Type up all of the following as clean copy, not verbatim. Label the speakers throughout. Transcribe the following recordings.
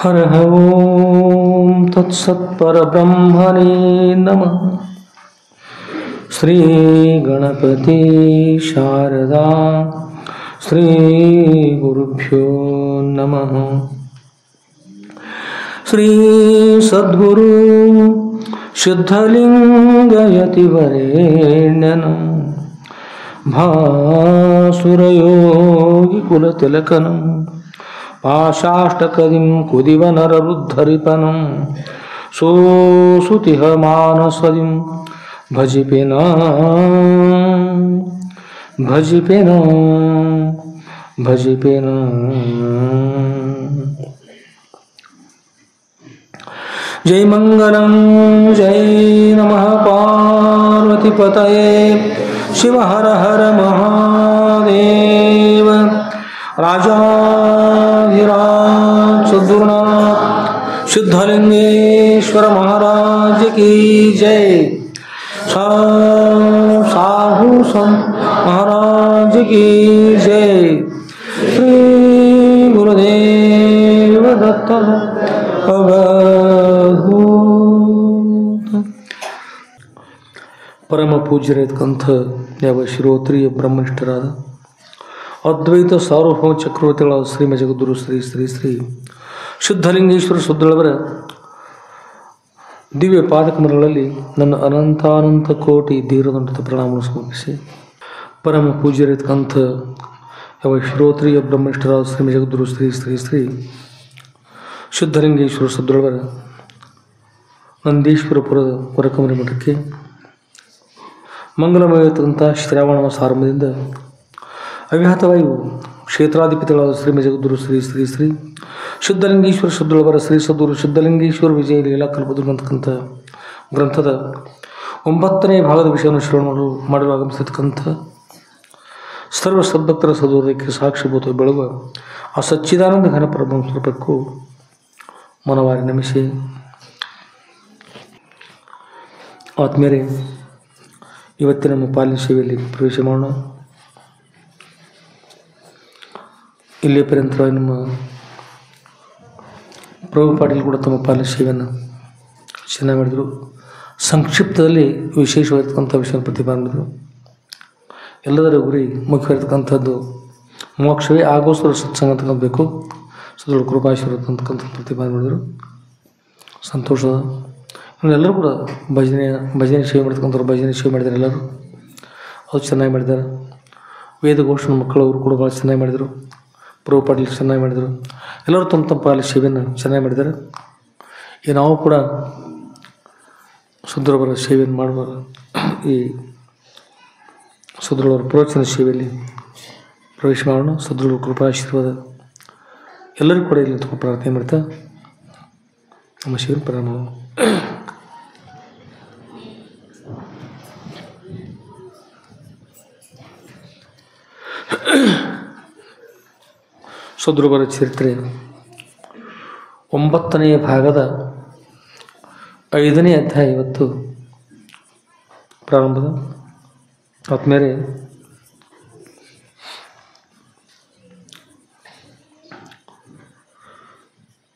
Speaker 1: हरः ओं तत्सत्परब्रह्मणे नमः। श्रीगणपति शारदा श्रीगुरुभ्यो नमः। श्री सद्गुरु सिद्धलिंगयतिवरेण्यनं भासुरयोगिकुलतिलकनं पाशाष्टकदिं कुदिवनररुद्धरिपनं सोऽसुतिह मानसदिं भजिपेन जय मंगलम जय नमः पार्वतीपतये शिव हर हर महादेव। राजाधिराज सद्गुरुनाथ सिद्धलिंगेश्वर महाराज की जय। साधु संत महाराज की जय। श्री गुरुदेव दत्त ಪರಮ ಪೂಜ್ಯರಾದಂಥ ಯಾವ ಶ್ರೋತ್ರಿಯ ಬ್ರಹ್ಮನಿಷ್ಠರಾದ ಅದ್ವೈತ ಸಾರ್ವಭೌಮ ಚಕ್ರವರ್ತಿಗಳಾದ ಶ್ರೀಮ ಜಗದ್ಗುರು ಶ್ರೀ ಶ್ರೀ ಶ್ರೀ ಸಿದ್ಧಲಿಂಗೇಶ್ವರ ಸುದ್ದಳವರ ದಿವ್ಯ ಪಾದಕಮಲಗಳಲ್ಲಿ ನನ್ನ ಅನಂತಾನಂತ ಕೋಟಿ ಧೀರದಂತ ಪ್ರಣಾಮವನ್ನು ಸಮರ್ಪಿಸಿ, ಪರಮ ಪೂಜ್ಯರಾದಂಥ ಯಾವ ಶ್ರೋತ್ರಿಯ ಬ್ರಹ್ಮನಿಷ್ಠರಾದ ಶ್ರೀಮ ಜಗದ್ಗುರು ಶ್ರೀ ಶ್ರೀ ಶ್ರೀ ಸಿದ್ಧಲಿಂಗೇಶ್ವರ ಸುದ್ದಳವರ ನಂದೀಶ್ವರಪುರದ ಹೊರಕಮರಿ ಮಠಕ್ಕೆ ಮಂಗಲಮಯವಾದಂಥ ಶ್ರಾವಣ ಮಾಸ ಆರಂಭದಿಂದ ಅವ್ಯಾಹತವಾಯು ಕ್ಷೇತ್ರಾಧಿಪತಿಗಳಾದ ಶ್ರೀಮ ಜಗದ್ಗುರು ಶ್ರೀ ಶ್ರೀ ಶ್ರೀ ಸಿದ್ಧಲಿಂಗೇಶ್ವರ ಸುದ್ದಳವರ ಶ್ರೀ ಸದ್ಗುರು ಸಿದ್ಧಲಿಂಗೇಶ್ವರ ವಿಜಯ ಲೀಲಾ ಕಲ್ಪದ್ರು ಅಂತಕ್ಕಂಥ ಗ್ರಂಥದ 9ನೇ ಭಾಗದ ವಿಷಯವನ್ನು ಶ್ರವಣ ಮಾಡಲು ಆಗಮಿಸತಕ್ಕಂಥ ಸರ್ವ ಸದ್ಭಕ್ತರ ಸದೋದಯಕ್ಕೆ ಸಾಕ್ಷಿಭೂತ ಬೆಳಗುವ ಆ ಸಚ್ಚಿದಾನಂದ ಘನ ಪರಬ್ರಹ್ಮ ಸ್ವರೂಪಕ್ಕೂ ಮನವಾರಿ ನಮಿಸಿ, ಆತ್ಮೀಯರೇ, ಇವತ್ತಿನ ನಮ್ಮ ಪಾಲನೆ ಸೇವೆಯಲ್ಲಿ ಪ್ರವೇಶ ಮಾಡೋಣ. ಇಲ್ಲಿಯ ಪರ್ಯಂತರವಾಗಿ ನಮ್ಮ ಪ್ರಭು ಪಾಟೀಲ್ ಕೂಡ ತಮ್ಮ ಪಾಲನೆ ಸೇವೆಯನ್ನು ಚೆನ್ನಾಗಿ ಮಾಡಿದರು. ಸಂಕ್ಷಿಪ್ತದಲ್ಲಿ ವಿಶೇಷವಾಗಿರ್ತಕ್ಕಂಥ ವಿಷಯ ಪ್ರತಿಪಾದನೆ ಮಾಡಿದರು. ಎಲ್ಲದರ ಗುರಿ ಮುಖ್ಯವಾಗಿರ್ತಕ್ಕಂಥದ್ದು ಮೋಕ್ಷವೇ ಆಗೋಸ್ಕರ ಸತ್ಸಂಗ ಅಂತಕ್ಕಂಥಬೇಕು. ಸದೃಢ ಕೃಪಾಶೀರ್ವಾದ ಅಂತಕ್ಕಂಥ ಪ್ರತಿಪಾದನೆ ಮಾಡಿದರು. ಸಂತೋಷದ ಎಲ್ಲರೂ ಕೂಡ ಭಜನೆ ಸೇವೆ ಮಾಡ್ತಕ್ಕಂಥವ್ರು ಭಜನೆ ಸೇವೆ ಮಾಡಿದ್ದಾರೆ. ಎಲ್ಲರೂ ಅದು ಚೆನ್ನಾಗಿ ಮಾಡಿದ್ದಾರೆ. ವೇದಘೋಷಣ ಮಕ್ಕಳು ಅವರು ಕೂಡ ಭಾಳ ಚೆನ್ನಾಗಿ ಮಾಡಿದರು. ಪ್ರಭು ಪಾಟೀಲ್ ಚೆನ್ನಾಗಿ ಮಾಡಿದರು. ಎಲ್ಲರೂ ತಮ್ಮ ತಮ್ಮ ಪಾಲ ಸೇವೆಯನ್ನು ಚೆನ್ನಾಗಿ ಮಾಡಿದ್ದಾರೆ. ಈಗ ನಾವು ಕೂಡ ಸುದೃಢವರ ಸೇವೆಯನ್ನು ಮಾಡುವ ಈ ಸುದೃಢವರ ಪ್ರವಚನ ಸೇವೆಯಲ್ಲಿ ಪ್ರವೇಶ ಮಾಡೋಣ. ಸದೃಢ ಕೃಪಾಶೀರ್ವಾದ ಎಲ್ಲರಿಗೂ ಕೂಡ ಇಲ್ಲಿ ಪ್ರಾರ್ಥನೆ ಮಾಡ್ತಾ ನಮ್ಮ ಸೇವೆ ಪ್ರಾರಂಭ ಮಾಡೋಣ. ಸದ್ಗುರುವರ ಚರಿತ್ರೆ 9ನೇ ಭಾಗದ 5ನೇ ಅಧ್ಯಾಯ ಇವತ್ತು ಪ್ರಾರಂಭದ. ಆದ್ಮೇಲೆ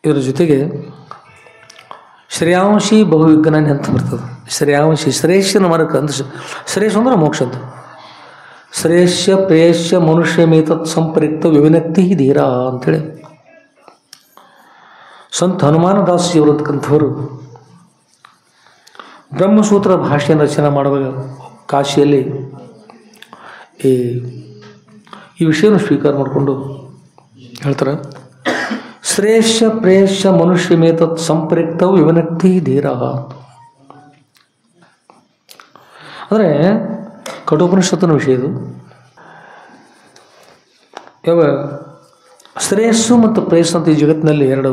Speaker 1: ಇದರ ಜೊತೆಗೆ ಶ್ರೇಯಾಂಶಿ ಬಹುವಿಜ್ಞಾನಿ ಅಂತ ಬರ್ತದೆ. ಶ್ರೇಯಾಂಶಿ ಶ್ರೇಷ್ಠನ ಮರಕ ಅಂತ, ಶ್ರೇಷ್ಠ ಅಂದ್ರೆ ಮೋಕ್ಷ ಅಂತ. ಶ್ರೇಷ್ಠ ಪ್ರೇಷ್ಠ ಮನುಷ್ಯ ಮೇತತ್ ಸಂಪರಿಕ್ತ ವಿವಿನಕ್ತಿ ಧೀರ ಅಂಥೇಳಿ ಸಂತ ಹನುಮಾನದಾಸಜಿಯವರು ಅಂತಕ್ಕಂಥವರು ಬ್ರಹ್ಮಸೂತ್ರ ಭಾಷೆಯನ್ನು ರಚನೆ ಮಾಡುವಾಗ ಕಾಶಿಯಲ್ಲಿ ಈ ವಿಷಯವನ್ನು ಸ್ವೀಕಾರ ಮಾಡಿಕೊಂಡು ಹೇಳ್ತಾರೆ, ಶ್ರೇಷ್ಠ ಪ್ರೇಷ್ಠ ಮನುಷ್ಯ ಮೇತತ್ ಸಂಪರಿಕ್ತ ವಿವಿನಕ್ತಿ ಧೀರ. ಅಂದರೆ ಕಠೋಪನಿಷತ್ತಿನ ವಿಷಯ ಇದು. ಯಾವ ಶ್ರೇಯಸ್ಸು ಮತ್ತು ಪ್ರೇಯಸ್ಸು ಅಂತ ಈ ಜಗತ್ತಿನಲ್ಲಿ ಎರಡು.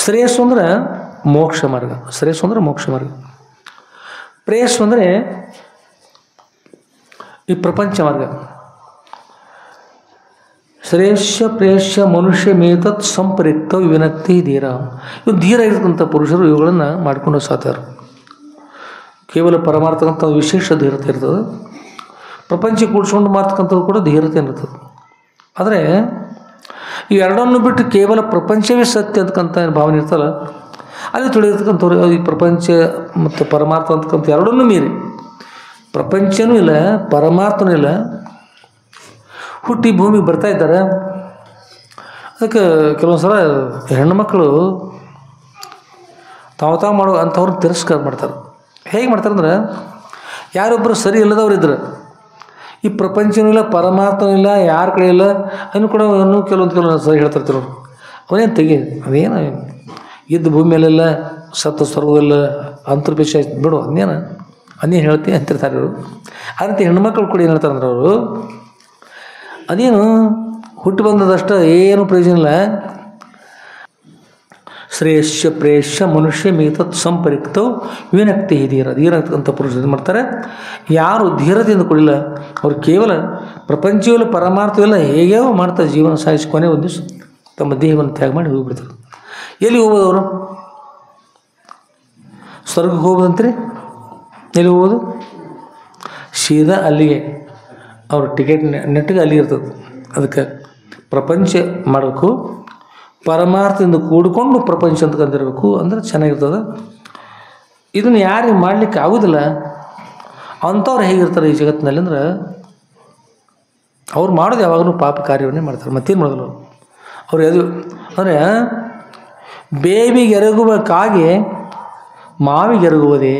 Speaker 1: ಶ್ರೇಯಸ್ಸು ಅಂದರೆ ಮೋಕ್ಷ ಮಾರ್ಗ, ಶ್ರೇಯಸ್ಸು ಅಂದರೆ ಮೋಕ್ಷ ಮಾರ್ಗ. ಪ್ರೇಯಸ್ಸು ಅಂದರೆ ಈ ಪ್ರಪಂಚ ಮಾರ್ಗ. ಶ್ರೇಷ್ಠ ಪ್ರೇಷ್ಠ ಮನುಷ್ಯ ಮೇತತ್ ಸಂಪರಿಕ್ತ ವಿನಕ್ತಿ ಧೀರ. ಇವು ಧೀರ ಇರ್ತಕ್ಕಂಥ ಪುರುಷರು ಇವುಗಳನ್ನು ಮಾಡ್ಕೊಂಡು ಸಾಧ್ಯಾರು. ಕೇವಲ ಪರಮಾರ್ಥಕ್ಕಂಥ ವಿಶೇಷ ಧೀರತೆ ಇರ್ತದೆ. ಪ್ರಪಂಚ ಕೂಡಿಸ್ಕೊಂಡು ಮಾಡ್ತಕ್ಕಂಥದ್ದು ಕೂಡ ಧೀರತೆ ಇರ್ತದೆ. ಆದರೆ ಇವೆರಡನ್ನು ಬಿಟ್ಟು ಕೇವಲ ಪ್ರಪಂಚವೇ ಸತ್ಯ ಅಂತಕ್ಕಂಥ ಭಾವನೆ ಇರ್ತಲ್ಲ, ಅಲ್ಲಿ ತಿಳಿದಿರ್ತಕ್ಕಂಥವ್ರು ಈ ಪ್ರಪಂಚ ಮತ್ತು ಪರಮಾರ್ಥ ಅಂತಕ್ಕಂಥ ಎರಡನ್ನೂ ಮೀರಿ ಪ್ರಪಂಚನೂ ಇಲ್ಲ ಪರಮಾರ್ಥನೂ ಇಲ್ಲ ಹುಟ್ಟಿ ಭೂಮಿಗೆ ಬರ್ತಾ ಇದ್ದಾರೆ. ಅದಕ್ಕೆ ಕೆಲವೊಂದು ಸಲ ಹೆಣ್ಣುಮಕ್ಕಳು ತಾವು ಮಾಡೋ ಅಂಥವ್ರನ್ನ ತಿರಸ್ಕಾರ ಮಾಡ್ತಾರೆ. ಹೇಗೆ ಮಾಡ್ತಾರೆ ಅಂದ್ರೆ, ಯಾರೊಬ್ಬರು ಸರಿ ಇಲ್ಲದವ್ರು ಇದ್ರೆ ಈ ಪ್ರಪಂಚನೂ ಇಲ್ಲ ಪರಮಾರ್ಥನೂ ಇಲ್ಲ ಯಾರ ಕಡೆ ಇಲ್ಲ ಅದನ್ನು ಕೂಡ ಇನ್ನೂ ಕೆಲವೊಂದು ಸರಿ ಹೇಳ್ತಿರ್ತಾರೆ ಅವರು. ಅವನೇನು ತೆಗಿ, ಅದೇನು ಇದ್ದು ಭೂಮಿ ಮೇಲೆಲ್ಲ ಸತ್ತ ಸ್ವರ್ಗದಲ್ಲ ಅಂತರ್ಪೇಶ ಬಿಡು, ಅನ್ನೇನು ಹೇಳ್ತೀನಿ ಅಂತಿರ್ತಾರೆ ಅವರು. ಅದಂತೆ ಹೆಣ್ಮಕ್ಳು ಕೂಡ ಏನು ಹೇಳ್ತಾರೆ ಅಂದ್ರೆ ಅವರು, ಅದೇನು ಹುಟ್ಟು ಬಂದದಷ್ಟು ಏನು ಪ್ರಯೋಜನ ಇಲ್ಲ, ಶ್ರೇಷ್ಠ ಪ್ರೇಷ್ಠ ಮನುಷ್ಯ ಮೇತತ್ ಸಂಪರಿಕ್ತವು ವಿನಕ್ತಿ ಧೀರ ಧೀರಕ್ಕಂಥ ಪುರುಷರು ಏನು ಮಾಡ್ತಾರೆ, ಯಾರು ಧೀರತೆಯಿಂದ ಕೊಡಿಲ್ಲ ಅವ್ರು ಕೇವಲ ಪ್ರಪಂಚವಿಲ್ಲ ಪರಮಾರ್ಥವಿಲ್ಲ ಹೇಗೋ ಮಾಡ್ತಾರೆ, ಜೀವನ ಸಾಗಿಸಿ ಕೊನೆ ಒಂದು ದಿವಸ ತಮ್ಮ ದೇಹವನ್ನು ತ್ಯಾಗ ಮಾಡಿ ಹೋಗಿಬಿಡ್ತಾರೆ. ಎಲ್ಲಿ ಹೋಗೋದು ಅವರು? ಸ್ವರ್ಗಕ್ಕೆ ಹೋಗೋದಂತ್ರಿ. ಎಲ್ಲಿ ಹೋಗೋದು? ಸೀದಾ ಅಲ್ಲಿಗೆ ಅವ್ರ ಟಿಕೆಟ್ ನೆಟ್ಟಿಗೆ ಅಲ್ಲಿಗೆ ಇರ್ತದೆ. ಅದಕ್ಕೆ ಪ್ರಪಂಚ ಮಾಡಬೇಕು, ಪರಮಾರ್ಥದಿಂದ ಕೂಡಿಕೊಂಡು ಪ್ರಪಂಚ ಅಂತ ಕಂದಿರಬೇಕು, ಅಂದ್ರೆ ಚೆನ್ನಾಗಿರ್ತದೆ. ಇದನ್ನು ಯಾರಿಗೆ ಮಾಡಲಿಕ್ಕೆ ಆಗೋದಿಲ್ಲ ಅಂಥವ್ರು ಹೇಗಿರ್ತಾರೆ ಈ ಜಗತ್ತಿನಲ್ಲಿ ಅಂದ್ರೆ, ಅವ್ರು ಮಾಡೋದು ಯಾವಾಗಲೂ ಪಾಪ ಕಾರ್ಯವನ್ನೇ ಮಾಡ್ತಾರೆ, ಮತ್ತೇನು ಮಾಡೋದಿಲ್ಲ ಅವ್ರು. ಅದು ಅಂದರೆ ಬೇವಿಗೆ ಎರಗುವ ಕಾಗೆ ಮಾವಿಗೆ ಎರಗುವುದೇ.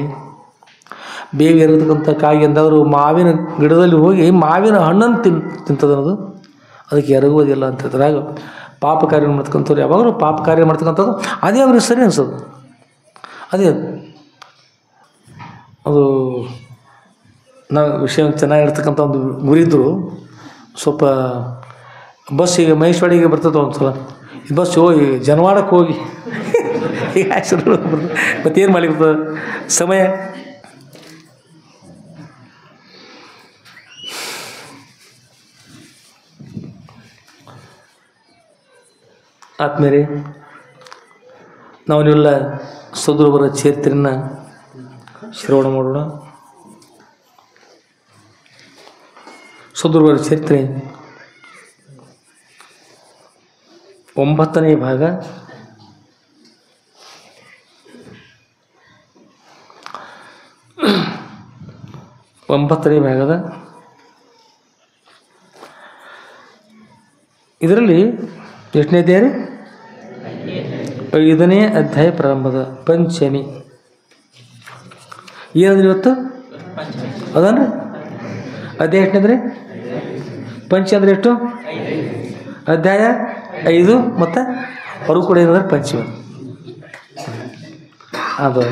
Speaker 1: ಬೇವಿಗೆ ಎರಗತಕ್ಕಂಥ ಕಾಗೆ ಅಂದವರು ಮಾವಿನ ಗಿಡದಲ್ಲಿ ಹೋಗಿ ಮಾವಿನ ಹಣ್ಣನ್ನು ತಿಂತದನ್ನೋದು, ಅದಕ್ಕೆ ಎರಗುವುದಿಲ್ಲ ಅಂತ ಹೇಳ್ತಾರೆ. ಆಗ ಪಾಪ ಕಾರ್ಯ ಮಾಡ್ತಕ್ಕಂಥವ್ರು ಯಾವಾಗಲೂ ಪಾಪ ಕಾರ್ಯ ಮಾಡ್ತಕ್ಕಂಥದ್ದು ಅದೇ ಅವ್ರಿಗೆ ಸರಿ ಅನಿಸೋದು. ಅದೇ ಅದು ನಾವು ವಿಷಯ ಚೆನ್ನಾಗಿರ್ತಕ್ಕಂಥ ಒಂದು ಗುರಿದ್ರು. ಸ್ವಲ್ಪ ಬಸ್ಸಿಗೆ ಮಹೇಶ್ವಾಡಿಗೆ ಬರ್ತದೆ ಒಂದು ಸಲ, ಈ ಬಸ್ ಹೋಗಿ ಜನವಾಡಕ್ಕೆ ಹೋಗಿ ಈಗ ಆಕ್ಸಿಡೆಂಟ್ ಬರ್ತದೆ. ಮತ್ತೇನು ಮಾಡಿರ್ತದೆ ಸಮಯ. ಆದ್ಮೇಲೆ ನಾವು ನೀವೆಲ್ಲ ಸದ್ಗುರುವರ ಚರಿತ್ರೆಯನ್ನು ಶ್ರವಣ ಮಾಡೋಣ. ಸದ್ಗುರುವರ ಚರಿತ್ರೆ 9ನೇ ಭಾಗ. ಭಾಗದ ಇದರಲ್ಲಿ ಎಷ್ಟನೇ ಅಧ್ಯಾಯ ರೀ? 5ನೇ ಅಧ್ಯಾಯ ಪ್ರಾರಂಭದ ಪಂಚಮಿ. ಏನಂದ್ರೆ ಇವತ್ತು ಅದನ್ರಿ ಅಧ್ಯಾಯ ಎಷ್ಟನೇದ್ರಿ? ಪಂಚ ಅಂದರೆ ಎಷ್ಟು? ಅಧ್ಯಾಯ 5 ಮತ್ತು ಅವರು ಕೂಡ ಏನಂದ್ರೆ ಪಂಚಮಿ. ಅದು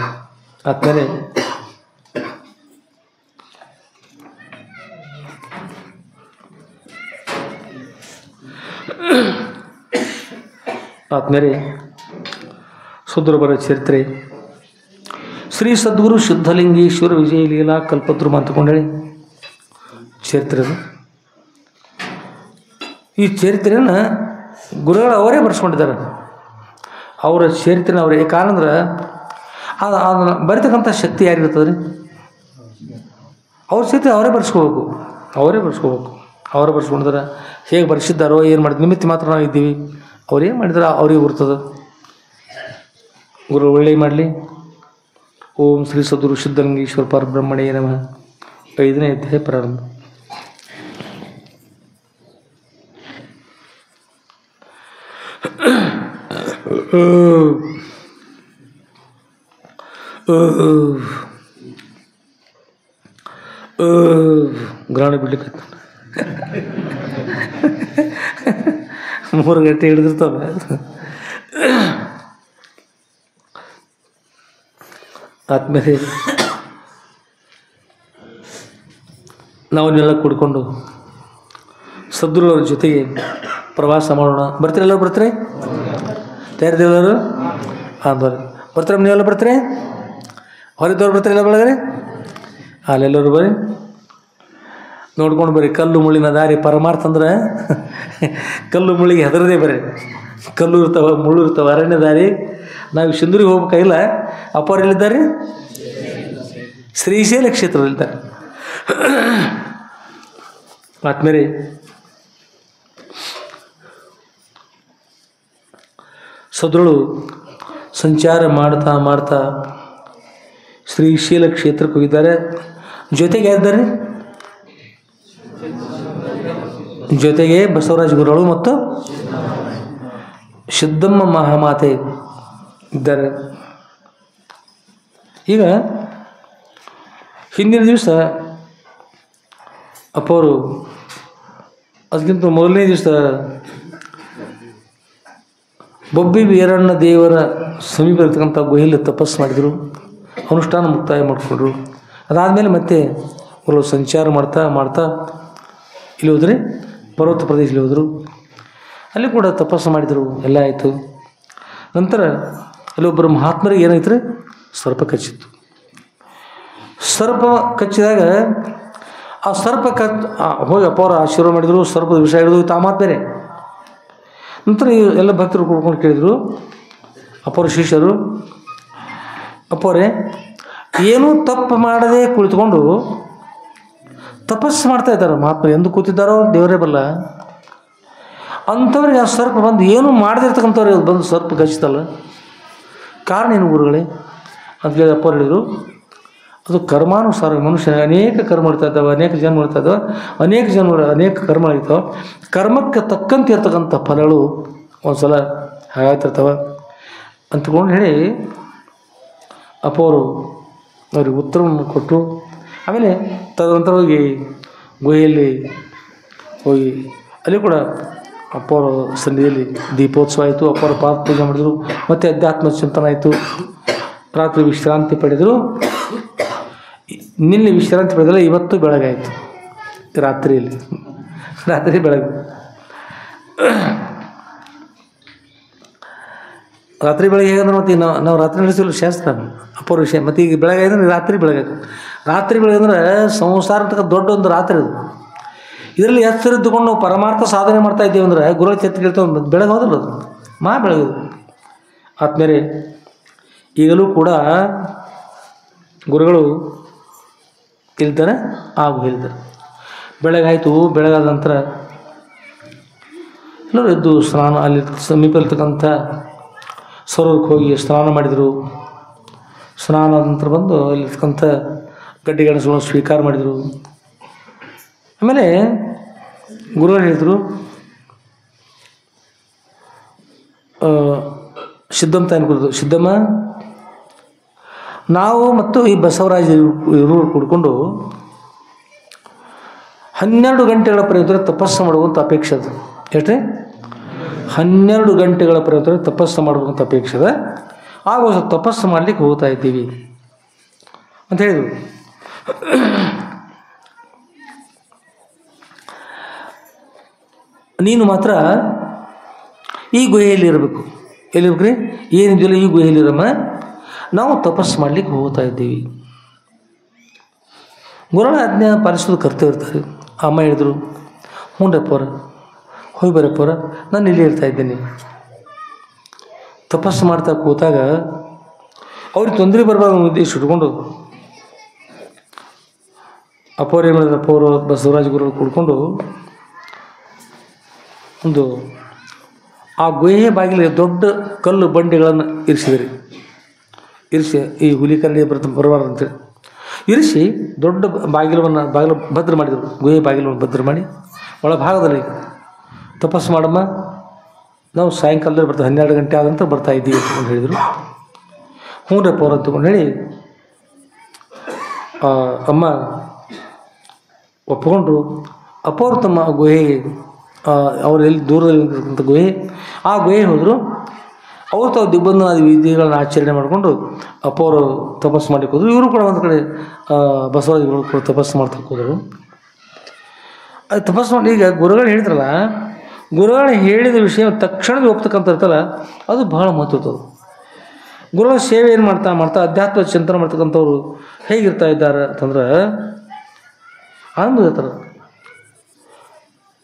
Speaker 1: ಆದ್ಮೇಲೆ ಸದ್ಗುರುವರ ಚರಿತ್ರೆ. ಶ್ರೀ ಸದ್ಗುರು ಸಿದ್ಧಲಿಂಗೇಶ್ವರ ವಿಜಯ ಲೀಲಾ ಕಲ್ಪದ್ರುಮ ಅಂತಕೊಂಡೇಳಿ ಚರಿತ್ರೆ. ಈ ಚರಿತ್ರೆಯನ್ನು ಗುರುಗಳು ಅವರೇ ಬರೆಸ್ಕೊಂಡಿದ್ದಾರೆ. ಅವರ ಚರಿತ್ರೆ ಅವರೇ. ಕಾರಣಂದ್ರೆ ಅದನ್ನು ಬರೀತಕ್ಕಂಥ ಶಕ್ತಿ ಯಾರಿರ್ತದೆ ರೀ? ಅವ್ರ ಚರಿತ್ರೆ ಅವರೇ ಬರೆಸ್ಕೋಬೇಕು. ಅವರೇ ಬರೆಸ್ಕೊಂಡಿದ್ದಾರೆ. ಹೇಗೆ ಬರೆಸಿದ್ದಾರೋ ಏನು ಮಾಡಿದ್ರು ನಿಮಿತ್ತ ಮಾತ್ರ ನಾವು ಇದ್ದೀವಿ. ಅವ್ರೇನು ಮಾಡಿದಾರೆ ಅವ್ರಿಗೆ ಬರ್ತದೆ. ಗುರು ಒಳ್ಳೆ ಮಾಡಲಿ. ಓಂ ಶ್ರೀ ಸದ್ಗುರು ಸಿದ್ಧಲಿಂಗೇಶ್ವರ ಪರಬ್ರಹ್ಮಣೇ ನಮಃ. 5ನೇ ಅಧ್ಯಾಯ ಪ್ರಾರಂಭ. ಗ್ರಹಣ ಬಿಡ್ಲಿಕ್ಕೆ 3 ಗಂಟೆ ಹಿಡಿದಿರ್ತಾವೆ. ಆದ್ಮೇಲೆ ನಾವನ್ನೆಲ್ಲ ಕೂಡ್ಕೊಂಡು ಸದ್ಗುರುವ್ರ ಜೊತೆಗೆ ಪ್ರವಾಸ ಮಾಡೋಣ. ಬರ್ತೀರಿ ಎಲ್ಲರೂ? ಬರ್ತೀರಿ? ತಯಾರಿದೇವರು? ಹಾಂ ಬರ್ರಿ. ಬರ್ತಾರೆ ನೀವೆಲ್ಲ? ಬರ್ತೀರಿ? ಹೊರದವ್ರು ಬರ್ತಾರೆ ಎಲ್ಲ ಬೆಳಗ್ರೆ? ಅಲ್ಲೆಲ್ಲರೂ ಬರ್ರಿ, ನೋಡ್ಕೊಂಡು ಬರ್ರಿ. ಕಲ್ಲು ಮುಳ್ಳಿನ ದಾರಿ ಪರಮಾರ್ಥ ಅಂದ್ರೆ ಕಲ್ಲು ಮುಳ್ಳಿಗೆ ಹೆದರದೇ ಬರ್ರಿ. ಕಲ್ಲು ಇರ್ತಾವೆ, ಮುಳ್ಳು ಇರ್ತಾವೆ, ಅರಣ್ಯ ದಾರಿ. ನಾವು ಸಿಂಧೂರಿಗೆ ಹೋಗ್ಬೇಕಾಗಿಲ್ಲ. ಅಪ್ಪವ್ರು ಎಲ್ಲಿದ್ದಾರೆ? ಶ್ರೀಶೈಲ ಕ್ಷೇತ್ರದಲ್ಲಿದ್ದಾರೆ. ಆದ್ಮೇಲೆ ಸದ್ರುಳು ಸಂಚಾರ ಮಾಡ್ತಾ ಮಾಡ್ತಾ ಶ್ರೀಶೈಲ ಕ್ಷೇತ್ರಕ್ಕೆ ಹೋಗಿದ್ದಾರೆ. ಜೊತೆಗೆ ಯಾರಿದ್ದಾರೆ? ಜೊತೆಗೆ ಬಸವರಾಜ ಗುರುಗಳು ಮತ್ತು ಸಿದ್ದಮ್ಮ ಮಹಾಮಾತೆ ಇದ್ದಾರೆ. ಈಗ ಹಿಂದಿನ ದಿವಸ ಅಪ್ಪವರು ಅದಕ್ಕಿಂತ ಮೊದಲನೇ ದಿವಸ ಬೊಬ್ಬಿ ವೀರಣ್ಣ ದೇವರ ಸಮೀಪ ಇರ್ತಕ್ಕಂಥ ಗುಹೆಯಲ್ಲಿ ತಪಸ್ಸು ಮಾಡಿದರು, ಅನುಷ್ಠಾನ ಮುಕ್ತಾಯ ಮಾಡಿಕೊಂಡ್ರು. ಅದಾದಮೇಲೆ ಮತ್ತೆ ಅವರು ಸಂಚಾರ ಮಾಡ್ತಾ ಮಾಡ್ತಾ ಇಲ್ಲಿ ಹೋದರೆ ಪರ್ವತ ಪ್ರದೇಶದಲ್ಲಿ ಹೋದರು. ಅಲ್ಲಿ ಕೂಡ ತಪಸ್ಸು ಮಾಡಿದರು, ಎಲ್ಲ ಆಯಿತು. ನಂತರ ಅಲ್ಲಿ ಒಬ್ಬರು ಮಹಾತ್ಮರಿಗೆ ಏನಾಯ್ತು ರೀ, ಸರ್ಪ ಕಚ್ಚಿತ್ತು. ಸರ್ಪ ಕಚ್ಚಿದಾಗ ಆ ಸರ್ಪ ಹೋಗಿ ಅಪ್ಪವ್ರು ಆಶೀರ್ವಾದ ಮಾಡಿದರು, ಸರ್ಪದ ವಿಷಯ ಹಿಡಿದು ತಾಮಾತ್ ಬೇರೆ. ನಂತರ ಎಲ್ಲ ಭಕ್ತರು ಕೂಡ್ಕೊಂಡು ಕೇಳಿದರು, ಅಪ್ಪವ್ರ ಶಿಷ್ಯರು, ಅಪ್ಪವರೇ ಏನೂ ತಪ್ಪು ಮಾಡದೆ ಕುಳಿತುಕೊಂಡು ತಪಸ್ಸು ಮಾಡ್ತಾ ಇದ್ದಾರೆ ಮಹಾತ್ಮರು, ಎಂದು ಕೂತಿದ್ದಾರೋ ದೇವರೇ ಬಲ್ಲ. ಅಂಥವ್ರಿಗೆ ಆ ಸರ್ಪ ಬಂದು ಏನೂ ಮಾಡದಿರ್ತಕ್ಕಂಥವ್ರಿಗೆ ಬಂದು ಸರ್ಪ ಕಚ್ಚಿತಲ್ಲ, ಕಾರಣ ಏನು ಗುರುಗಳೇ ಅಂತ ಹೇಳಿ ಅಪ್ಪವ್ರು ಹೇಳಿದರು, ಅದು ಕರ್ಮಾನುಸಾರ. ಮನುಷ್ಯ ಅನೇಕ ಕರ್ಮ ಮಾಡ್ತಾ ಇದ್ದಾವೆ, ಅನೇಕ ಜನ್ಮ ಮಾಡ್ತಾ ಇದ್ದಾವೆ, ಅನೇಕ ಜನ್ಮಗಳು ಅನೇಕ ಕರ್ಮ ಆಗ್ತಾವೆ. ಕರ್ಮಕ್ಕೆ ತಕ್ಕಂತೆ ಇರ್ತಕ್ಕಂಥ ಫಲಗಳು ಒಂದು ಸಲ ಹಾಗಾಗ್ತಿರ್ತವೆ ಅಂತಕೊಂಡು ಹೇಳಿ ಅಪ್ಪವರು ಅವ್ರಿಗೆ ಉತ್ತರವನ್ನು ಕೊಟ್ಟರು. ಆಮೇಲೆ ತದನಂತರ ಹೋಗಿ ಗುಹೆಯಲ್ಲಿ ಹೋಗಿ ಅಲ್ಲಿ ಕೂಡ ಅಪ್ಪವರ ಸನ್ನಿಧಿಯಲ್ಲಿ ದೀಪೋತ್ಸವ ಆಯಿತು, ಅಪ್ಪವರ ಪಾದ ಪೂಜೆ ಮಾಡಿದರು, ಮತ್ತು ಅಧ್ಯಾತ್ಮ ಚಿಂತನೆ ಆಯಿತು. ರಾತ್ರಿ ವಿಶ್ರಾಂತಿ ಪಡೆದರು. ನಿನ್ನೆ ವಿಶ್ರಾಂತಿ ಪಡೆದಲ್ಲ, ಇವತ್ತು ಬೆಳಗಾಯಿತು. ರಾತ್ರಿ ಬೆಳಗ್ಗೆ ಹೇಗಂದ್ರೆ ಮತ್ತು ನಾವು ರಾತ್ರಿ ನಡೆಸಿಲ್ಲ ಶಾಸ್ತ್ರ ಅಪ್ಪರ ವಿಷಯ. ಮತ್ತು ಈಗ ಬೆಳಗಾಯ್ದ್ರೆ ರಾತ್ರಿ ಬೆಳಗಂದ್ರೆ ಸಂಸಾರ ದೊಡ್ಡ ಒಂದು ರಾತ್ರಿ ಅದು. ಇದರಲ್ಲಿ ಎಚ್ಚರಿದ್ದುಕೊಂಡು ನಾವು ಪರಮಾರ್ಥ ಸಾಧನೆ ಮಾಡ್ತಾ ಇದ್ದೀವಿ ಅಂದ್ರೆ ಗುರುಗಳ ಚರ್ಚೆ ಕೇಳ್ತಾ ಬೆಳಗ್ಗೆ ಹೋದಲ್ಲ ಅದು ಬೆಳಗೋದು. ಆದ್ಮೇಲೆ ಈಗಲೂ ಕೂಡ ಗುರುಗಳು ಹೇಳ್ತಾರೆ, ಹೇಳ್ತಾರೆ ಬೆಳಗಾಯಿತು. ಬೆಳಗಾದ ನಂತರ ಎಲ್ಲರೂ ಎದ್ದು ಸ್ನಾನ, ಅಲ್ಲಿ ಸಮೀಪ ಇರ್ತಕ್ಕಂಥ ಸರೋವರಕ್ಕೆ ಹೋಗಿ ಸ್ನಾನ ಮಾಡಿದರು. ಸ್ನಾನ ನಂತರ ಬಂದು ಅಲ್ಲಿರ್ತಕ್ಕಂಥ ಗಡ್ಡೆ ಗೆಣಸುಗಳನ್ನು ಸ್ವೀಕಾರ ಮಾಡಿದರು. ಆಮೇಲೆ ಗುರುಗಳು ಹೇಳಿದರು, ಸಿದ್ದಮ್ಮ ತಾನು ಕುಡಿದು, ಸಿದ್ದಮ್ಮ ನಾವು ಮತ್ತು ಈ ಬಸವರಾಜ ಇವರು ಕುಡ್ಕೊಂಡು 12 ಗಂಟೆಗಳ ಪರ್ಯಂತರ ತಪಸ್ಸು ಮಾಡುವಂಥ ಅಪೇಕ್ಷೆ ಅದು. ಎಷ್ಟು? 12 ಗಂಟೆಗಳ ಪರ್ಯಂತರ ತಪಸ್ಸು ಮಾಡುವಂಥ ಅಪೇಕ್ಷೆ ಅದ. ಆಗ ತಪಸ್ಸು ಮಾಡಲಿಕ್ಕೆ ಹೋಗ್ತಾ ಇದ್ದೀವಿ ಅಂತ ಹೇಳಿದರು. ನೀನು ಮಾತ್ರ ಈ ಗುಹೆಯಲ್ಲಿ ಇರಬೇಕು. ಎಲ್ಲಿರ್ಬೇಕು ರೀ? ಏನಿದೆಯಲ್ಲ ಈ ಗುಹೆಯಲ್ಲಿರಮ್ಮ, ನಾವು ತಪಸ್ಸು ಮಾಡಲಿಕ್ಕೆ ಹೋಗ್ತಾ ಇದ್ದೀವಿ. ಗುರುಗಳ ಆಜ್ಞೆ ಪಾಲಿಸೋದು ಕರ್ತವ್ಯ ಇರ್ತಾರೆ. ಅಮ್ಮ ಹೇಳಿದರು, ಹ್ಞೂರಪ್ಪವ್ರ ಹೋಗಿ ಬರಪ್ಪವ್ರ, ನಾನು ಇಲ್ಲಿ ಇರ್ತಾ ಇದ್ದೇನೆ. ತಪಸ್ಸು ಮಾಡ್ತಾ ಕೂತಾಗ ಅವ್ರಿಗೆ ತೊಂದರೆ ಬರಬಾರ್ದು ಉದ್ದೇಶ ಇಟ್ಕೊಂಡು ಅಪ್ಪವ್ರು ಏನು ಮಾಡಿದ್ರು, ಅಪ್ಪವರು ಬಸವರಾಜ ಗುರುಗಳು ಕೂಡ್ಕೊಂಡು ಒಂದು ಆ ಗುಹೆಯ ಬಾಗಿಲಿಗೆ ದೊಡ್ಡ ಕಲ್ಲು ಬಂಡೆಗಳನ್ನು ಇರಿಸಿದ್ರಿ. ಇರಿಸಿ ಈ ಹುಲಿ ಕರಡಿ ಬರಬಾರ್ದು ಅಂತೇಳಿ ಇರಿಸಿ ದೊಡ್ಡ ಬಾಗಿಲು ಭದ್ರ ಮಾಡಿದರು. ಗುಹೆ ಬಾಗಿಲನ್ನು ಭದ್ರ ಮಾಡಿ ಒಳಭಾಗದಲ್ಲಿ ತಪಸ್ಸು ಮಾಡಮ್ಮ, ನಾವು ಸಾಯಂಕಾಲದಲ್ಲಿ ಬರ್ತೀವಿ, 12 ಗಂಟೆ ಆದ ನಂತರ ಬರ್ತಾ ಇದ್ದೀವಿ ಅಂತಕೊಂಡು ಹೇಳಿದರು. ಹ್ಞೂರಪ್ಪವ್ರು ಅಂತಕೊಂಡು ಹೇಳಿ ಅಮ್ಮ ಒಪ್ಪಿಕೊಂಡ್ರು. ಅಪ್ಪವ್ರು ತಮ್ಮ ಗುಹೆಗೆ ಅವರು ಎಲ್ಲಿ ದೂರದಲ್ಲಿರ್ತಕ್ಕಂಥ ಗುಹೆ, ಆ ಗುಹೆ ಹೋದರು. ಅವರು ತಾವು ದಿಗ್ಬಂಧನ ವಿಧಿಗಳನ್ನು ಆಚರಣೆ ಮಾಡಿಕೊಂಡು ಅಪ್ಪವರು ತಪಸ್ಸು ಮಾಡಲಿಕ್ಕೆ ಹೋದರು. ಇವರು ಕೂಡ ಒಂದು ಕಡೆ ಬಸವರಾಜಗಳು ಕೂಡ ತಪಸ್ಸು ಮಾಡ್ತಾ ಹೋದರು. ಅದು ತಪಸ್ಸು ಮಾಡಿ ಈಗ ಗುರುಗಳು ಹೇಳಿದ್ರಲ್ಲ, ಗುರುಗಳು ಹೇಳಿದ ವಿಷಯ ತಕ್ಷಣವೇ ಒಪ್ತಕ್ಕಂಥ ಇರ್ತಲ್ಲ, ಅದು ಬಹಳ ಮಹತ್ವದ್ದು. ಗುರುಗಳ ಸೇವೆ ಏನು ಮಾಡ್ತಾ ಅಧ್ಯಾತ್ಮ ಚಿಂತನೆ ಮಾಡ್ತಕ್ಕಂಥವ್ರು ಹೇಗಿರ್ತಾ ಇದ್ದಾರೆ ಅಂತಂದ್ರೆ ಆನಂದ ಇರ್ತಾರೆ.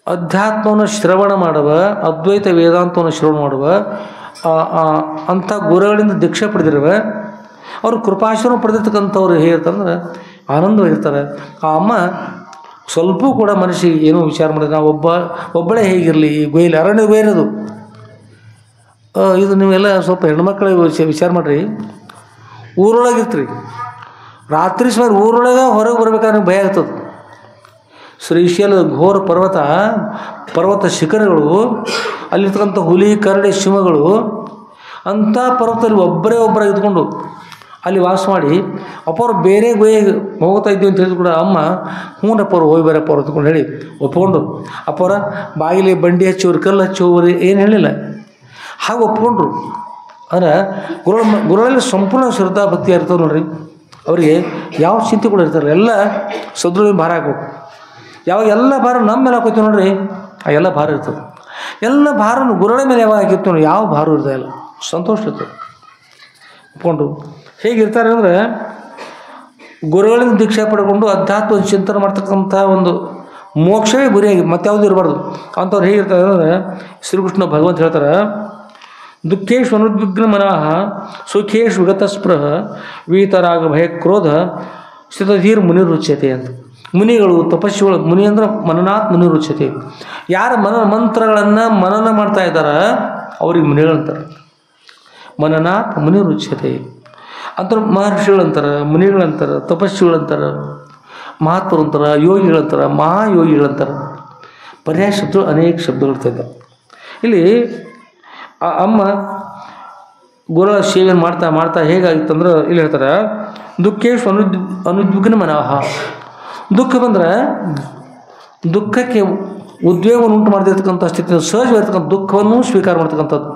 Speaker 1: ಅಧ್ಯಾತ್ಮವನ್ನು ಶ್ರವಣ ಮಾಡುವ, ಅದ್ವೈತ ವೇದಾಂತವನ್ನು ಶ್ರವಣ ಮಾಡುವ ಅಂಥ ಗುರುಗಳಿಂದ ದೀಕ್ಷೆ ಪಡೆದಿರುವ ಅವರು ಕೃಪಾಶ್ರಮ ಪಡೆದಿರ್ತಕ್ಕಂಥವ್ರು ಹೇಗಿರ್ತಾರಂದ್ರೆ ಆನಂದವಾಗಿರ್ತಾರೆ. ಆ ಅಮ್ಮ ಸ್ವಲ್ಪ ಕೂಡ ಮನಸ್ಸಿಗೆ ಏನೋ ವಿಚಾರ ಮಾಡಿದ್ರೆ ನಾವು ಒಬ್ಬಳೇ ಹೇಗಿರಲಿ, ಈ ಗುಹೆಯಲ್ಲಿ ಅರಣ್ಯ ಗುಹೆ ಇರೋದು ಇದು ನೀವೆಲ್ಲ ಸ್ವಲ್ಪ ಹೆಣ್ಮಕ್ಳಿಗೆ ವಿಚಾರ ಮಾಡಿರಿ. ಊರೊಳಗಿರ್ತೀರಿ, ರಾತ್ರಿ ಸುಮಾರು ಊರೊಳಗೆ ಹೊರಗೆ ಬರ್ಬೇಕಾದ್ರೆ ಭಯ ಆಗ್ತದೆ. ಶ್ರೀಶೈಲ ಘೋರ ಪರ್ವತ ಶಿಖರಗಳು, ಅಲ್ಲಿರ್ತಕ್ಕಂಥ ಹುಲಿ ಕರಡಿ ಸಿಂಹಗಳು, ಅಂಥ ಪರ್ವತದಲ್ಲಿ ಒಬ್ಬರೇ ಇದ್ಕೊಂಡು ಅಲ್ಲಿ ವಾಸ ಮಾಡಿ ಅಪ್ಪವ್ರು ಬೇರೆ ಗೋಯಿಗೆ ಹೋಗ್ತಾ ಇದ್ದೀವಿ ಅಂತ ಹೇಳಿದ್ರು ಕೂಡ ಅಮ್ಮ ಹ್ಞೂನಪ್ಪ ಅವ್ರು ಹೋಗಿ ಬರಪ್ಪ ಅವ್ರು ಅಂದ್ಕೊಂಡು ಹೇಳಿ ಒಪ್ಕೊಂಡು ಅಪ್ಪವ್ರ ಬಾಗಿಲಿ ಬಂಡಿ ಹಚ್ಚೋರು ಕಲ್ಲು ಹಚ್ಚೋರು ಏನು ಹೇಳಿಲ್ಲ, ಹಾಗೆ ಒಪ್ಕೊಂಡ್ರು. ಅಂದ್ರೆ ಗುರುಗಳಲ್ಲಿ ಸಂಪೂರ್ಣ ಶ್ರದ್ಧಾ ಭಕ್ತಿ ಇರ್ತದೆ ನೋಡ್ರಿ. ಅವರಿಗೆ ಯಾವ ಚಿಂತೆ ಕೂಡ ಇರ್ತಾರೆ, ಎಲ್ಲ ಸದೃಢ ಭಾರ ಹಾಕೋದು. ಯಾವಾಗ ಎಲ್ಲ ಭಾರ ನಮ್ಮ ಮೇಲೆ ಹಾಕೋತೀವಿ ನೋಡ್ರಿ, ಆ ಎಲ್ಲ ಭಾರ ಇರ್ತದೆ. ಎಲ್ಲ ಭಾರನು ಗುರುಗಳ ಮೇಲೆ ಯಾವಾಗ ಹಾಕಿರ್ತೀವಿ ನೋಡಿ, ಯಾವ ಭಾರ ಇರ್ತದೆ, ಎಲ್ಲ ಸಂತೋಷ ಇರ್ತದೆ ಒಪ್ಕೊಂಡು. ಹೇಗಿರ್ತಾರೆ ಅಂದರೆ ಗುರುಗಳಿಂದ ದೀಕ್ಷೆ ಪಡ್ಕೊಂಡು ಅಧ್ಯಾತ್ಮ ಚಿಂತನೆ ಮಾಡ್ತಕ್ಕಂಥ ಒಂದು ಮೋಕ್ಷವೇ ಗುರಿಯಾಗಿ ಮತ್ತಾವುದು ಇರಬಾರ್ದು ಅಂಥವ್ರು ಹೇಗಿರ್ತಾರೆ ಅಂದರೆ, ಶ್ರೀಕೃಷ್ಣ ಭಗವಂತ ಹೇಳ್ತಾರೆ, ದುಃಖೇಶು ಅನುದ್ವಿಗ್ನ ಮನಃ ಸುಖೇಶು ವಿಗತಸ್ಪೃಹ ವೀತರಾಗ ಭಯ ಕ್ರೋಧ ಸ್ಥಿತಧೀರ್ ಮುನಿರುಚ್ಯತೆ ಅಂತ. ಮುನಿಗಳು ತಪಸ್ವಿಗಳು, ಮುನಿ ಅಂದ್ರೆ ಮನನಾತ್ ಮುನಿರುಚ್ಯತೆ. ಯಾರ ಮಂತ್ರಗಳನ್ನು ಮನನ ಮಾಡ್ತಾ ಇದ್ದಾರೆ ಅವ್ರಿಗೆ ಮುನಿಗಳಂತಾರೆ. ಮನನಾತ್ ಮುನಿರುಚ್ಯತೆ ಅಂತ ಮಹರ್ಷಿಗಳಂತಾರೆ, ಮುನಿಗಳಂತಾರೆ, ತಪಸ್ವಿಗಳಂತಾರೆ, ಮಹಾತ್ಮರು ಅಂತಾರೆ, ಯೋಗಿಗಳಂತಾರೆ, ಮಹಾಯೋಗಿಗಳಂತಾರೆ. ಪರ್ಯಾಯ ಶಬ್ದಗಳು ಅನೇಕ ಶಬ್ದಗಳಿರ್ತಾಯಿದ್ದ. ಇಲ್ಲಿ ಆ ಅಮ್ಮ ಗುರುಗಳ ಸೇವೆ ಮಾಡ್ತಾ ಹೇಗಾಗಿತ್ತಂದ್ರೆ ಇಲ್ಲಿ ಹೇಳ್ತಾರೆ, ದುಃಖೇಶು ಅನುದ್ವಿಗ್ನ ಮನಃ. ದುಃಖ ಬಂದರೆ ದುಃಖಕ್ಕೆ ಉದ್ವೇಗವನ್ನು ಉಂಟು ಮಾಡ್ತಿರ್ತಕ್ಕಂಥ ಸ್ಥಿತಿ, ಸಹಜವಾಗಿರ್ತಕ್ಕಂಥ ದುಃಖವನ್ನು ಸ್ವೀಕಾರ ಮಾಡ್ತಕ್ಕಂಥದ್ದು.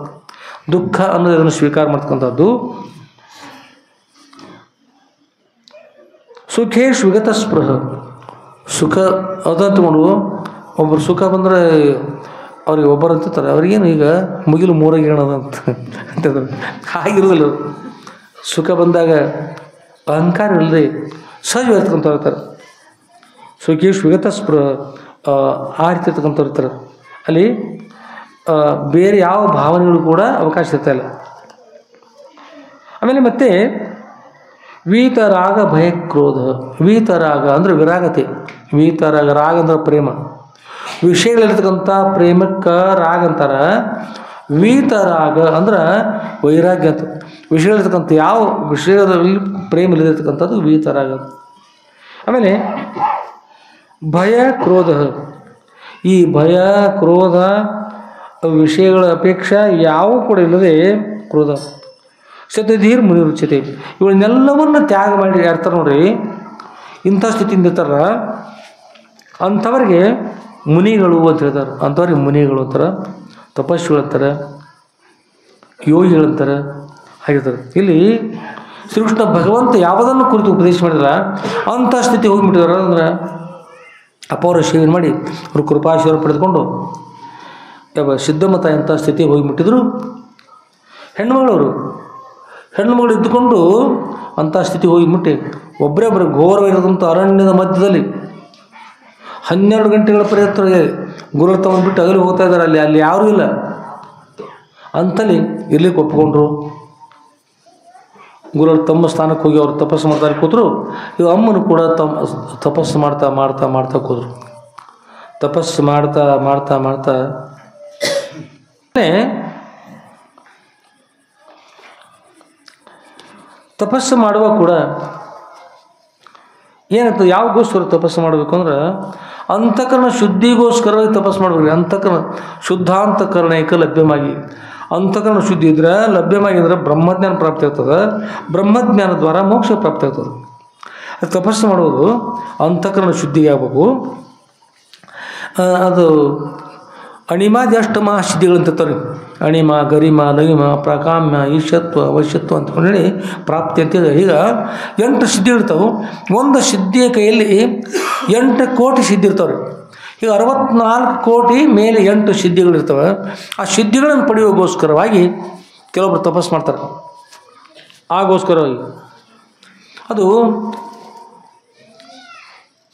Speaker 1: ದುಃಖ ಅನ್ನೋದನ್ನು ಸ್ವೀಕಾರ ಮಾಡ್ತಕ್ಕಂಥದ್ದು. ಸುಖೇಶು ವಿಗತ ಸ್ಪೃಹ, ಸುಖ ಅದಂತಕೊಂಡು ಒಬ್ಬರು ಸುಖ ಬಂದರೆ ಅವ್ರಿಗೆ ಒಬ್ಬರು ಅಂತಾರೆ, ಅವ್ರಿಗೇನು ಈಗ ಮುಗಿಲು ಮೂರಾಗಿರೋಣದ ಅಂತಂದ್ರೆ ಹಾಗಿರೋದಿಲ್ಲ. ಸುಖ ಬಂದಾಗ ಅಹಂಕಾರ ಇಲ್ಲದೆ ಸಹಜವಾಗಿರ್ತಕ್ಕಂಥವ್ರು ಇರ್ತಾರೆ. ಸುಖೇಶು ವಿಗತ ಸ್ಪೃಹ ಆ ರೀತಿ ಇರ್ತಕ್ಕಂಥವ್ರು ಇರ್ತಾರೆ. ಅಲ್ಲಿ ಬೇರೆ ಯಾವ ಭಾವನೆಗಳು ಕೂಡ ಅವಕಾಶ ಇರ್ತಾಯಿಲ್ಲ. ಆಮೇಲೆ ಮತ್ತೆ ವೀತರಾಗ ಭಯ ಕ್ರೋಧ. ವೀತರಾಗ ಅಂದರೆ ವಿರಾಗತೆ. ವೀತರಾಗ, ರಾಗ ಅಂದ್ರೆ ಪ್ರೇಮ. ವಿಷಯಗಳಿರ್ತಕ್ಕಂಥ ಪ್ರೇಮಕ್ಕೆ ರಾಗ ಅಂತಾರೆ. ವೀತರಾಗ ಅಂದ್ರೆ ವೈರಾಗ್ಯ ಅಂತ. ವಿಷಯಗಳಿರ್ತಕ್ಕಂಥ ಯಾವ ವಿಷಯದಲ್ಲಿ ಪ್ರೇಮ ಇಲ್ಲದಿರ್ತಕ್ಕಂಥದ್ದು ವೀತರಾಗ. ಆಮೇಲೆ ಭಯ ಕ್ರೋಧ. ಈ ಭಯ ಕ್ರೋಧ ವಿಷಯಗಳ ಅಪೇಕ್ಷೆ ಯಾವೂ ಕೂಡ ಇಲ್ಲದೆ ಕ್ರೋಧ. ಸತ್ಯಧೀರ್ ಮುನಿರುಚ್ಯತೆ. ಇವನ್ನೆಲ್ಲವನ್ನು ತ್ಯಾಗ ಮಾಡಿ ಯಾರ್ತಾರೆ ನೋಡ್ರಿ, ಇಂಥ ಸ್ಥಿತಿಯಿಂದ ಇರ್ತಾರ ಅಂಥವ್ರಿಗೆ ಮುನಿಗಳು ಅಂತ ಹೇಳ್ತಾರೆ. ಅಂಥವ್ರಿಗೆ ಮುನಿಗಳು ಅಂತಾರೆ, ತಪಸ್ವಿಗಳಂತಾರೆ, ಯೋಗಿಗಳಂತಾರೆ, ಹಾಗಿರ್ತಾರೆ. ಇಲ್ಲಿ ಶ್ರೀಕೃಷ್ಣ ಭಗವಂತ ಯಾವುದನ್ನು ಕುರಿತು ಉಪದೇಶ ಮಾಡಿದ್ರ ಅಂಥ ಸ್ಥಿತಿ ಹೋಗಿಬಿಟ್ಟಿದಾರ. ಅಂದ್ರೆ ಅಪೌರ ಸೇವೆ ಮಾಡಿ ಅವರು ಕೃಪಾಶೀರ್ವಾದ ಪಡೆದುಕೊಂಡು ಸಿದ್ಧಮತ ಇಂಥ ಸ್ಥಿತಿಗೆ ಹೋಗಿಬಿಟ್ಟಿದ್ರು. ಹೆಣ್ಣುಮಗಳು ಇದ್ದುಕೊಂಡು ಅಂಥ ಸ್ಥಿತಿ ಹೋಗಿಬಿಟ್ಟು ಒಬ್ಬರೇ ಘೋರವಾಗಿರೋದಂಥ ಅರಣ್ಯದ ಮಧ್ಯದಲ್ಲಿ 12 ಗಂಟೆಗಳ ಪರ್ಯಂತ ಗುರು ತಗೊಂಡ್ಬಿಟ್ಟು ಅಗಲಿ ಹೋಗ್ತಾ ಇದ್ದಾರೆ. ಅಲ್ಲಿ ಯಾರೂ ಇಲ್ಲ ಅಂತಲ್ಲಿ ಇರ್ಲಿಕ್ಕೆ ಒಪ್ಕೊಂಡ್ರು. ಗುರುಗಳು ತಮ್ಮ ಸ್ಥಾನಕ್ಕೆ ಹೋಗಿ ಅವರು ತಪಸ್ಸು ಮಾಡ್ತಾ ಕೂತರು. ಇವು ಅಮ್ಮನು ಕೂಡ ತಪಸ್ಸು ಮಾಡ್ತಾ ಕೂತರು. ತಪಸ್ಸು ಮಾಡ್ತಾ ತಪಸ್ಸು ಮಾಡುವ ಕೂಡ ಏನಾಗ್ತದೆ, ಯಾವಗೋಸ್ಕರ ತಪಸ್ಸು ಮಾಡಬೇಕು ಅಂದ್ರೆ ಅಂತಃಕರಣ ಶುದ್ಧಿಗೋಸ್ಕರವಾಗಿ ತಪಸ್ಸು ಮಾಡಬೇಕು. ಅಂತಃಕರಣ ಶುದ್ಧಾಂತಕರಣಕ್ಕೆ ಲಭ್ಯಮಾಗಿ, ಅಂತಃಕರಣ ಶುದ್ಧಿ ಇದ್ರೆ ಲಭ್ಯವಾಗಿದ್ರೆ ಬ್ರಹ್ಮಜ್ಞಾನ ಪ್ರಾಪ್ತಿ ಆಗ್ತದೆ. ಬ್ರಹ್ಮಜ್ಞಾನ ದ್ವಾರ ಮೋಕ್ಷ ಪ್ರಾಪ್ತಿ ಆಗ್ತದೆ. ತಪಸ್ಸು ಮಾಡುವುದು ಅಂತಃಕರಣ ಶುದ್ಧಿಗೆ ಆಗಬೇಕು. ಅದು ಅಣಿಮಾದಿ ಅಷ್ಟಮ ಸಿದ್ಧಿಗಳಂತಿರ್ತಾರೆ. ಅಣಿಮ, ಗರಿಮ, ಲಗಿಮ, ಪ್ರಾಕಾಮ್ಯ, ಈಶತ್ವ, ಅವಶ್ಯತ್ವ ಅಂತೇಳಿ ಪ್ರಾಪ್ತಿ ಅಂತೇಳಿ ಈಗ 8 ಸಿದ್ಧಿಗಳಿರ್ತಾವೆ. ಒಂದು ಸಿದ್ಧಿಯ ಕೈಯಲ್ಲಿ 8 ಕೋಟಿ ಸಿದ್ಧಿ ಇರ್ತಾವೆ. ಈಗ 64 ಕೋಟಿ ಮೇಲೆ 8 ಸಿದ್ಧಿಗಳಿರ್ತವೆ. ಆ ಸಿದ್ಧಿಗಳನ್ನು ಪಡೆಯೋಗೋಸ್ಕರವಾಗಿ ಕೆಲವೊಬ್ಬರು ತಪಸ್ಸು ಮಾಡ್ತಾರೆ. ಆಗೋಸ್ಕರವಾಗಿ ಅದು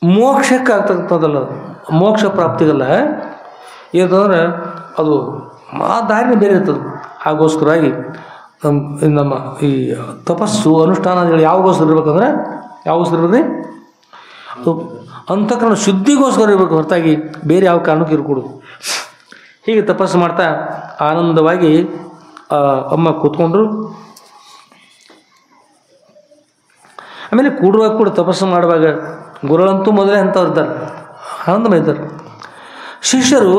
Speaker 1: ಮೋಕ್ಷಕ್ಕೆ ಆಗ್ತಕ್ಕಂಥದ್ದಲ್ಲ, ಮೋಕ್ಷ ಪ್ರಾಪ್ತಿಗಲ್ಲ. ಏನಂತಂದರೆ ಅದು ಆ ದಾರಿನೇ ಬೇರೆ ಇರ್ತದೆ. ಆಗೋಸ್ಕರವಾಗಿ ನಮ್ಮ ಈ ತಪಸ್ಸು ಅನುಷ್ಠಾನಗಳು ಯಾವಾಗೋಸ್ಕರ ಇರಬೇಕಂದ್ರೆ ಯಾವಾಗೋಸ್ಕರ ಅದು ಅಂತಃಕರಣ ಶುದ್ಧಿಗೋಸ್ಕರ ಇರಬೇಕು, ಹೊರತಾಗಿ ಬೇರೆ ಯಾವ ಕಾರಣಕ್ಕೂ ಇರಕೂಡದು. ಹೀಗೆ ತಪಸ್ಸು ಮಾಡ್ತಾ ಆನಂದವಾಗಿ ಅಮ್ಮ ಕೂತ್ಕೊಂಡ್ರು. ಆಮೇಲೆ ಕೂಡುವಾಗ ಕೂಡ ತಪಸ್ಸು ಮಾಡುವಾಗ ಗುರುಗಳಂತೂ ಮೊದಲೇ ಅಂಥವ್ರು ಇದ್ದಾರೆ, ಆನಂದಮಯ ಇದ್ದಾರೆ. ಶಿಷ್ಯರು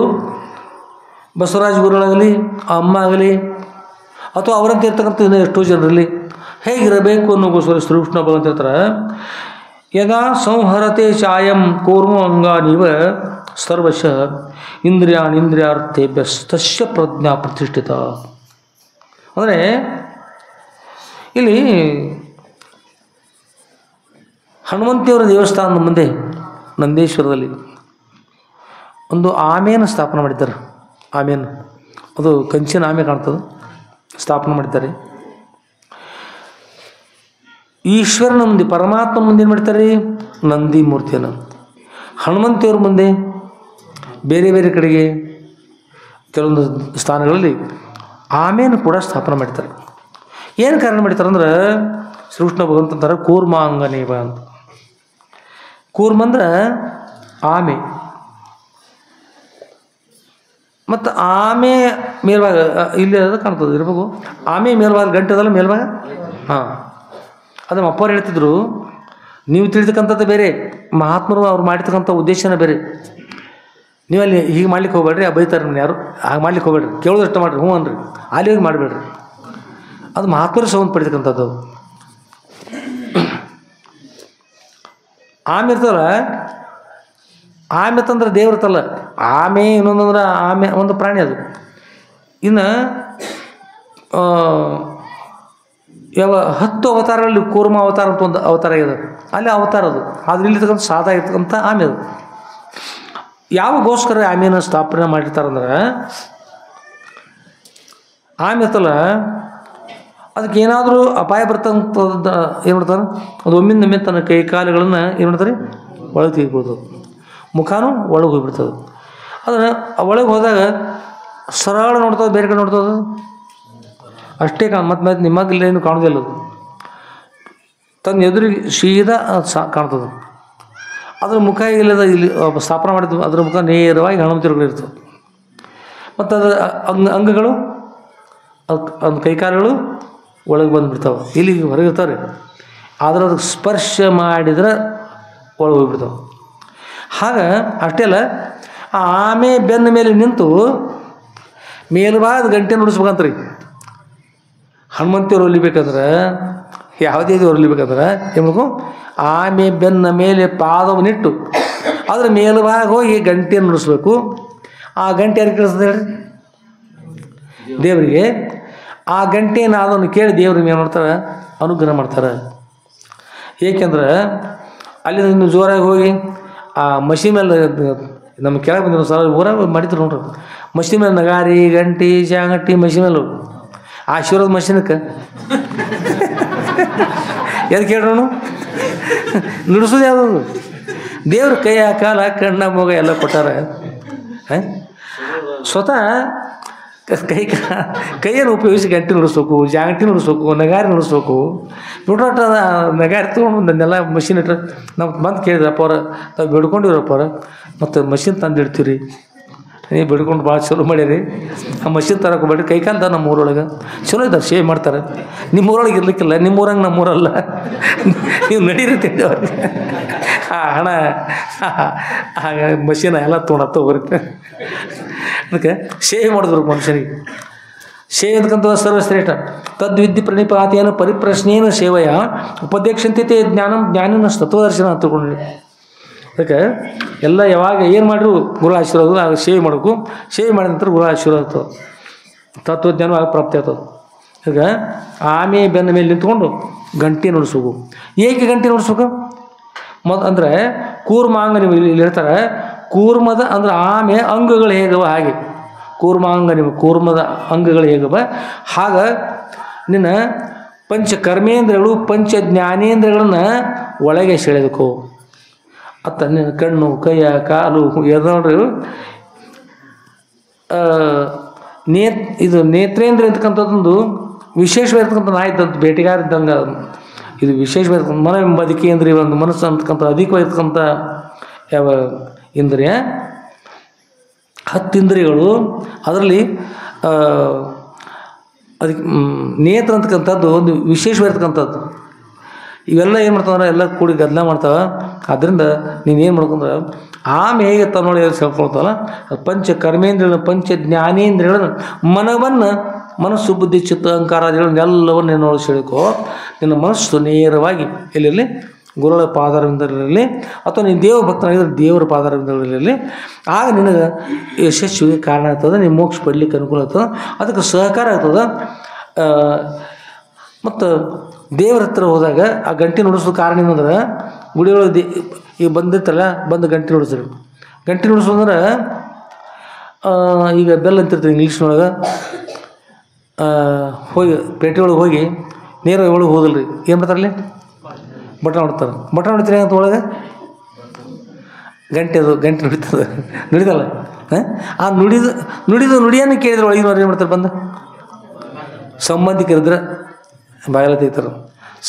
Speaker 1: ಬಸವರಾಜ ಗುರುಗಳಾಗಲಿ, ಆ ಅಮ್ಮ ಆಗಲಿ, ಅಥವಾ ಅವರಂತೆ ಇರ್ತಕ್ಕಂಥ ಇನ್ನೂ ಎಷ್ಟೋ ಜನರಲ್ಲಿ ಹೇಗಿರಬೇಕು ಅನ್ನೋಗೋಸ್ಕರ ಶ್ರೀಕೃಷ್ಣ ಭಗವಂತ ಹೇಳ್ತಾರೆ, ಯದಾ ಸಂಹರತೆ ಚಾಯಂ ಕೂರ್ಮ ಅಂಗಾನಿವ ಸರ್ವಶಃ ಇಂದ್ರಿಯಾರ್ಥೇಭ್ಯ ತಸ್ಯ ಪ್ರಜ್ಞಾ ಪ್ರತಿಷ್ಠಿತ. ಅಂದರೆ ಇಲ್ಲಿ ಹನುಮಂತಿಯವರ ದೇವಸ್ಥಾನದ ಮುಂದೆ ನಂದೇಶ್ವರದಲ್ಲಿ ಒಂದು ಆಮೆಯನ್ನು ಸ್ಥಾಪನೆ ಮಾಡಿದ್ದಾರೆ. ಆಮೆಯನ್ನು, ಅದು ಕಂಚಿನ ಆಮೆ ಕಾಣ್ತದೆ, ಸ್ಥಾಪನೆ ಮಾಡಿದ್ದಾರೆ. ಈಶ್ವರನ ಮುಂದೆ, ಪರಮಾತ್ಮನ ಮುಂದೆ ಏನು ಮಾಡ್ತಾರೆ? ನಂದಿ ಮೂರ್ತಿಯನ್ನು. ಹನುಮಂತಿಯವ್ರ ಮುಂದೆ ಬೇರೆ ಬೇರೆ ಕಡೆಗೆ ಕೆಲವೊಂದು ಸ್ಥಾನಗಳಲ್ಲಿ ಆಮೆಯನ್ನು ಕೂಡ ಸ್ಥಾಪನೆ ಮಾಡ್ತಾರೆ. ಏನು ಕಾರಣ ಮಾಡ್ತಾರೆ ಅಂದ್ರೆ, ಶ್ರೀಕೃಷ್ಣ ಭಗವಂತ ಅಂತಾರೆ ಕೂರ್ಮಾಂಗನೇವ ಅಂತ. ಕೂರ್ಮ ಅಂದ್ರೆ ಆಮೆ. ಮತ್ತು ಆಮೆ ಮೇಲ್ಭಾಗ ಇಲ್ಲಿ ಅದು ಕಾಣ್ತದೆ ಇರ್ಬೇಕು. ಆಮೆ ಮೇಲ್ಭಾಗ ಗಂಟೆ ಅದಲ್ಲ ಮೇಲ್ಭಾಗ. ಹಾಂ, ಅದು ನಮ್ಮ ಅಪ್ಪವ್ರು ಹೇಳ್ತಿದ್ರು, ನೀವು ತಿಳಿತಕ್ಕಂಥದ್ದು ಬೇರೆ, ಮಹಾತ್ಮರು ಅವ್ರು ಮಾಡಿರ್ತಕ್ಕಂಥ ಉದ್ದೇಶನ ಬೇರೆ. ನೀವಲ್ಲಿ ಹೀಗೆ ಮಾಡ್ಲಿಕ್ಕೆ ಹೋಗ್ಬೇಡ್ರಿ, ಬೈತಾರೆ ನನ್ನ ಯಾರು, ಹಾಗೆ ಮಾಡ್ಲಿಕ್ಕೆ ಹೋಗ್ಬೇಡ್ರಿ, ಕೇಳೋದಷ್ಟು ಮಾಡಿರಿ, ಹ್ಞೂ ಅನ್ರಿ, ಅಲ್ಲಿ ಹೋಗಿ ಮಾಡಬೇಡ್ರಿ. ಅದು ಮಹಾತ್ಮರು ಸಂಬಂಧಪಡ್ತಕ್ಕಂಥದ್ದು. ಆಮೆ ಇರ್ತಲ್ಲ, ಆಮೆ ತಂದ್ರೆ ದೇವ್ರತಲ್ಲ. ಆಮೆ ಇನ್ನೊಂದಂದ್ರೆ ಆಮೆ ಒಂದು ಪ್ರಾಣಿ ಅದು. ಇನ್ನು ಯಾವ 10 ಅವತಾರಗಳಲ್ಲಿ ಕೂರ್ಮ ಅವತಾರ ಅಂತ ಒಂದು ಅವತಾರ ಇದೆ, ಅಲ್ಲಿ ಅವತಾರ ಅದು. ಆದ್ರೆ ಇಲ್ಲಿರ್ತಕ್ಕಂಥ ಸಾದಾ ಇರ್ತಕ್ಕಂಥ ಆಮೆ ಅದು. ಯಾವಾಗೋಸ್ಕರ ಆಮೆಯನ್ನು ಸ್ಥಾಪನೆ ಮಾಡಿರ್ತಾರಂದ್ರೆ, ಆಮೆ ಇರ್ತಲ್ಲ ಅದಕ್ಕೆ ಏನಾದರೂ ಅಪಾಯ ಬರ್ತಕ್ಕಂಥದ್ದು ಏನು ಮಾಡ್ತಾರೆ, ಅದು ಒಮ್ಮಿಂದೊಮ್ಮೆ ತನ್ನ ಕೈ ಕಾಲುಗಳನ್ನು ಏನು ಮಾಡ್ತಾರೆ, ಒಳಗೆ ತೆಗಿಬೋದು. ಮುಖಾನು ಒಳಗೆ ಹೋಗಿಬಿಡ್ತದೆ. ಅದನ್ನು ಒಳಗೆ ಹೋದಾಗ ಸರಳ ನೋಡ್ತದೆ, ಬೇರೆ ಕಡೆ ನೋಡ್ತದೆ ಅಷ್ಟೇ ಮತ್ತೆ ನಿಮಗಿಲ್ಲ ಏನು ಕಾಣೋದಿಲ್ಲ. ಅದು ತನ್ನ ಎದುರಿಗೆ ಸೀದಾ ಕಾಣ್ತದೆ. ಅದ್ರ ಮುಖ ಇಲ್ಲದ ಇಲ್ಲಿ ಸ್ಥಾಪನೆ ಮಾಡಿದ್ದು, ಅದರ ಮುಖ ನೇರವಾಗಿ ಹನುಮಂತಿರ್ಗಳು ಇರ್ತದೆ. ಮತ್ತು ಅದರ ಅಂಗಗಳು, ಒಂದು ಕೈಕಾಲುಗಳು ಒಳಗೆ ಬಂದುಬಿಡ್ತಾವೆ, ಇಲ್ಲಿ ಹೊರಗಿರ್ತಾವೆ. ಆದ್ರೆ ಅದಕ್ಕೆ ಸ್ಪರ್ಶ ಮಾಡಿದ್ರೆ ಒಳಗೆ ಹೋಗಿಬಿಡ್ತಾವೆ. ಹಾಗೆ ಅಷ್ಟೇ ಅಲ್ಲ, ಆ ಆಮೆ ಬೆನ್ನ ಮೇಲೆ ನಿಂತು ಮೇಲ್ಭಾಗದ ಗಂಟೆ ನುಡಿಸ್ಬೇಕಂತ್ರಿ. ಹನುಮಂತಿಯವ್ರು ಹೊಲಿಬೇಕಂದ್ರೆ, ಯಾವುದೇ ಹೊಲಿಬೇಕಂದ್ರೆ ಏನು ಮಾಡಬೇಕು, ಆಮೆ ಬೆನ್ನ ಮೇಲೆ ಪಾದವನ್ನಿಟ್ಟು ಅದರ ಮೇಲ್ಭಾಗ ಹೋಗಿ ಗಂಟೆಯನ್ನು ನುಡಿಸ್ಬೇಕು. ಆ ಗಂಟೆ ಯಾರಿಗೆ ಕೇಳಿಸ್ತದೆ ಹೇಳಿ? ದೇವರಿಗೆ. ಆ ಗಂಟೆಯನ್ನು ಅದನ್ನು ಕೇಳಿ ದೇವ್ರಿಗೆ ಏನು ಮಾಡ್ತಾರೆ, ಅನುಗ್ರಹ ಮಾಡ್ತಾರೆ. ಏಕೆಂದ್ರೆ ಅಲ್ಲಿ ಇನ್ನು ಜೋರಾಗಿ ಹೋಗಿ ಆ ಮಷಿ ಮೇಲೆ ನಮ್ಮ ಕೆಳಗೆ ಬಂದಿರೋ ಸಲ ಊರಾಗ ಮಾಡಿದ್ರು ನೋಡ್ರಿ, ಮಷಿ ಮೇಲೆ ನಗಾರಿ ಗಂಟಿ ಜಾಗಟ್ಟಿ ಮಷಿ ಮೇಲೆ ಆಶೀರ್ವಾದ ಮಷಿನಕ್ಕೆ ಎದಕ್ಕೆ ಹೇಳ್ರೋಣ, ನುಡಿಸೋದು ಯಾವುದು? ದೇವ್ರ ಕೈಯ ಕಾಲ ಕಣ್ಣ ಮೂಗ ಎಲ್ಲ ಕೊಟ್ಟಾರ. ಸ್ವತಃ ಕೈಯನ್ನು ಉಪಯೋಗಿಸಿ ಗಂಟೆ ನುಡಿಸ್ಬೇಕು, ಜಾಗಟಿ ನುಡಿಸ್ಬೇಕು, ನಗಾರಿ ನುಡಿಸ್ಬೇಕು. ನೋಡ್ರ ನಗಾರಿ ತೊಗೊಂಡು ಮಷಿನ್ ಇಟ್ಟರೆ ನಾವು ಬಂದು ಕೇಳಿದ್ರಪ್ಪ ಅವ್ರ, ನಾವು ಬಿಡ್ಕೊಂಡಿರಪ್ಪ ಅವ್ರ, ಮತ್ತು ಮಷಿನ್ ತಂದು ಇಡ್ತೀವಿ. ನೀವು ಬಿಡ್ಕೊಂಡು ಭಾಳ ಚಲೋ ಮಾಡ್ಯಾರಿ. ಆ ಮಷಿನ್ ತರಕ್ಕೆ ಹೋಗ್ಬೇಡ್ರಿ, ಕೈಕಾಲ್ದ ನಮ್ಮ ಊರೊಳಗೆ ಚಲೋ ಇದ್ದಾರೆ, ಶೇವ್ ಮಾಡ್ತಾರೆ. ನಿಮ್ಮೂರೊಳಗೆ ಇರ್ಲಿಕ್ಕಿಲ್ಲ, ನಿಮ್ಮೂರಂಗೆ ನಮ್ಮೂರಲ್ಲ, ನೀವು ನಡೀರುತ್ತೆ ಅವ್ರಿಗೆ. ಆ ಹಣ ಮಷೀನ ಎಲ್ಲ ತೊಗೊಂಡತ್ತ ಬರುತ್ತೆ. ಅದಕ್ಕೆ ಶೇವ್ ಮಾಡಿದ್ರು ಮನುಷ್ಯನಿಗೆ. ಶೇವ್ ಎದಕ್ಕಂತ ಸರ್ವಶ್ರೇಷ್ಠ. ತದ್ವಿದ್ಯೆ ಪ್ರಣಿಪಾತೇನ ಪರಿಪ್ರಶ್ನೇನ ಸೇವೆಯ ಉಪದೇಶಂತೆ ಜ್ಞಾನಂ ಜ್ಞಾನಿನ ತತ್ವದರ್ಶನ ಅಂತ ತಿಳ್ಕೊಂಡ್ರಿ. ಅದಕ್ಕೆ ಎಲ್ಲ ಯಾವಾಗ ಏನು ಮಾಡಿದ್ರು ಗುರು ಆಶೀರ್ವಾದ, ಆಗ ಶೇವ್ ಮಾಡಬೇಕು. ಶೇವ್ ಮಾಡಿದ ನಂತರ ಗುರು ಆಶೀರ್ವಾದ ಆಗ್ತದೆ, ತತ್ವಜ್ಞಾನ ಆಗ ಪ್ರಾಪ್ತಿ ಆಗ್ತದೆ. ಈಗ ಆಮೆ ಬೆನ್ನ ಮೇಲೆ ನಿಂತ್ಕೊಂಡು ಗಂಟೆ ನುಡಿಸ್ಬೇಕು. ಏಕೆ ಗಂಟೆ ನುಡಿಸ್ಬೇಕು ಅಂದರೆ ಕೂರ್ಮಾಂಗ, ನೀವು ಇಲ್ಲಿ ಹೇಳ್ತಾರೆ ಕೂರ್ಮದ ಅಂದ್ರೆ ಆಮೆ ಅಂಗಗಳು ಹೇಗವ ಹಾಗೆ ಕೂರ್ಮಾಂಗ, ನೀವು ಕೂರ್ಮದ ಅಂಗಗಳು ಹೇಗವ ಹಾಗ ನಿನ್ನ ಪಂಚ ಕರ್ಮೇಂದ್ರಗಳು ಪಂಚ ಜ್ಞಾನೇಂದ್ರಗಳನ್ನು ಒಳಗೆ ಸೆಳೆದಕ್ಕೋ. ಅತ್ತ ನಿನ್ನ ಕಣ್ಣು ಕೈಯ ಕಾಲು ನೋಡ್ರಿ, ಇದು ನೇತ್ರೇಂದ್ರ ಅಂತಕ್ಕಂಥದ್ದೊಂದು ವಿಶೇಷವಾಗಿರ್ತಕ್ಕಂಥ ನಾಯಿದ್ದಂಥ ಬೇಟೆಗಾರ ಇದ್ದಂಗೆ. ಇದು ವಿಶೇಷವಾಗಿರ್ತಕ್ಕಂಥ ಮನ ಬದುಕೇಂದ್ರಿಯ ಒಂದು ಮನಸ್ಸು ಅಂತಕ್ಕಂಥ ಅಧಿಕವಾಗಿರ್ತಕ್ಕಂಥ ಯಾವ ಇಂದ್ರಿಯ, 10 ಇಂದ್ರಿಯಗಳು. ಅದರಲ್ಲಿ ಅದಕ್ಕೆ ನೇತ್ರ ಅಂತಕ್ಕಂಥದ್ದು ಒಂದು ವಿಶೇಷವಾಗಿರ್ತಕ್ಕಂಥದ್ದು. ಇವೆಲ್ಲ ಏನು ಮಾಡ್ತಾವೆ ಎಲ್ಲ ಕೂಡಿ ಗದ್ದಲ ಮಾಡ್ತಾವೆ. ಆದ್ದರಿಂದ ನೀನು ಏನು ಮಾಡ್ಕೊಂಡ್ರೆ ಆಮೆ ಹೇಗೆ ತನ್ನೊಳಗೆ ಹೇಳ್ಕೊಳ್ತಾವಲ್ಲ, ಪಂಚ ಕರ್ಮೇಂದ್ರಿಯಗಳನ್ನು ಪಂಚ ಜ್ಞಾನೇಂದ್ರಿಯಗಳನ್ನು ಮನಸ್ಸು ಬುದ್ಧಿ ಚಿತ್ತ ಅಹಂಕಾರಾದಿಗಳನ್ನು ಎಲ್ಲವನ್ನು ನಿನ್ನೊಳಗೆ ಸೆಳ್ಕೋ. ನಿನ್ನ ಮನಸ್ಸು ನೇರವಾಗಿ ಎಲ್ಲೆಲ್ಲಿ ಗುರುಗಳ ಪಾದಾರವಿಂದರಲ್ಲಿ ಅಥವಾ ನೀನು ದೇವ ಭಕ್ತನಾಗಿದ್ದರೆ ದೇವರ ಪಾದಾರವಿಂದಗಳಲ್ಲಿ, ಆಗ ನಿನಗೆ ಯಶಸ್ವಿಗೆ ಕಾರಣ ಆಗ್ತದೆ, ನೀವು ಮೋಕ್ಷ ಪಡಲಿಕ್ಕೆ ಅನುಕೂಲ ಆಗ್ತದೆ, ಅದಕ್ಕೆ ಸಹಕಾರ ಆಗ್ತದೆ. ಮತ್ತು ದೇವರ ಹತ್ರ ಹೋದಾಗ ಆ ಗಂಟೆ ನುಡಿಸೋ ಕಾರಣ ಏನಂದ್ರೆ, ಗುಡಿಯೊಳಗೆ ಈಗ ಬಂದಿರ್ತಲ್ಲ, ಬಂದು ಗಂಟೆ ನುಡಿಸ್ರಿ. ಗಂಟೆ ನುಡಿಸೋದ್ರೆ ಈಗ ಬೆಲ್ ಅಂತಿರ್ತೀವಿ ಇಂಗ್ಲೀಷ್ನೊಳಗೆ. ಹೋಗಿ ಪೇಟೆ ಒಳಗೆ ಹೋಗಿ ನೇರ ಒಳಗೆ ಹೋದಲ್ರಿ, ಏನು ಮಾಡ್ತಾರಲ್ಲಿ ಬಟನ್ ಹೊಡ್ತಾರೆ. ಬಟನ್ ಹೊಡಿತೀರಿ ಅಂತ ಒಳಗೆ ಗಂಟೆ ನುಡಿತದೆ, ನುಡಿದಲ್ಲ. ಆ ನುಡಿಯನ್ನು ಕೇಳಿದ್ರೆ ಒಳಗಿನವ್ರು ಏನು ಮಾಡ್ತಾರೆ, ಬಂದು ಸಂಬಂಧಿಕರಿದ್ರೆ ಬಾಯೆಲ್ಲ ತೆಗಿತಾರೆ.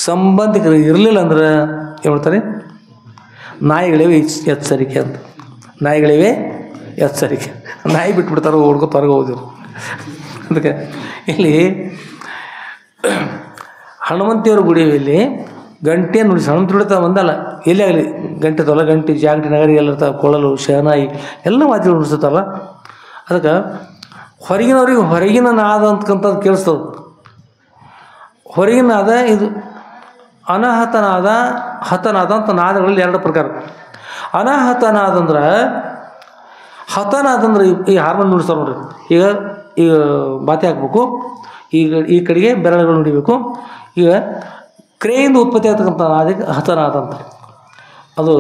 Speaker 1: ಸಂಬಂಧಿಕರು ಇರಲಿಲ್ಲ ಅಂದ್ರೆ ಏನು ಮಾಡ್ತಾರೆ, ನಾಯಿಗಳಿವೆ ಎಚ್ಚರಿಕೆ ಅಂತ. ನಾಯಿಗಳಿವೆ ಎಚ್ಚರಿಕೆ, ನಾಯಿ ಬಿಟ್ಬಿಡ್ತಾರೆ, ಓಡ್ಕೊತ ಹೊರಗೆ ಹೋದಿರು. ಅದಕ್ಕೆ ಇಲ್ಲಿ ಹನುಮಂತಿಯವ್ರ ಗುಡಿಯಲ್ಲಿ ಗಂಟೆ ನುಡಿಸಿ ಹನುಮಂತ ನುಡಿತಾ ಒಂದಲ್ಲ, ಎಲ್ಲೇ ಆಗಲಿ ಗಂಟೆ ತೊಲ, ಗಂಟೆ ಜಾಗಟೆ ನಗರಿ ಎಲ್ಲ ಇರ್ತಾವೆ, ಕೊಳಲು ಶಹನಾಯಿ ಎಲ್ಲ ವಾದ್ಯಗಳು ನುಡಿಸ್ತಲ್ಲ. ಅದಕ್ಕೆ ಹೊರಗಿನವ್ರಿಗೆ ಹೊರಗಿನ ನಾದ ಅಂತಕ್ಕಂಥದ್ದು ಕೇಳಿಸ್ತದೆ. ಹೊರಗಿನ ನಾದ ಇದು ಅನಾಹತನಾದ, ಹತನಾದ ಅಂತ ನಾದಗಳಲ್ಲಿ ಎರಡು ಪ್ರಕಾರ. ಅನಾಹತನಾದ ಅಂದ್ರೆ, ಹತನಾದ ಅಂದ್ರೆ ಈ ಹಾರ್ಮೋನ್ ನುಡಿಸ್ತಾರೆ ನೋಡ್ರಿ. ಈಗ ಬಾತಿ ಹಾಕ್ಬೇಕು, ಈಗ ಈ ಕಡೆಗೆ ಬೆರಳುಗಳು ನುಡಿಬೇಕು. ಈಗ ಕ್ರೆಯಿಂದ ಉತ್ಪತ್ತಿ ಆಗ್ತಕ್ಕಂಥ ನಾದಕ್ಕೆ ಹತನಾದ ಅಂತ. ಅದು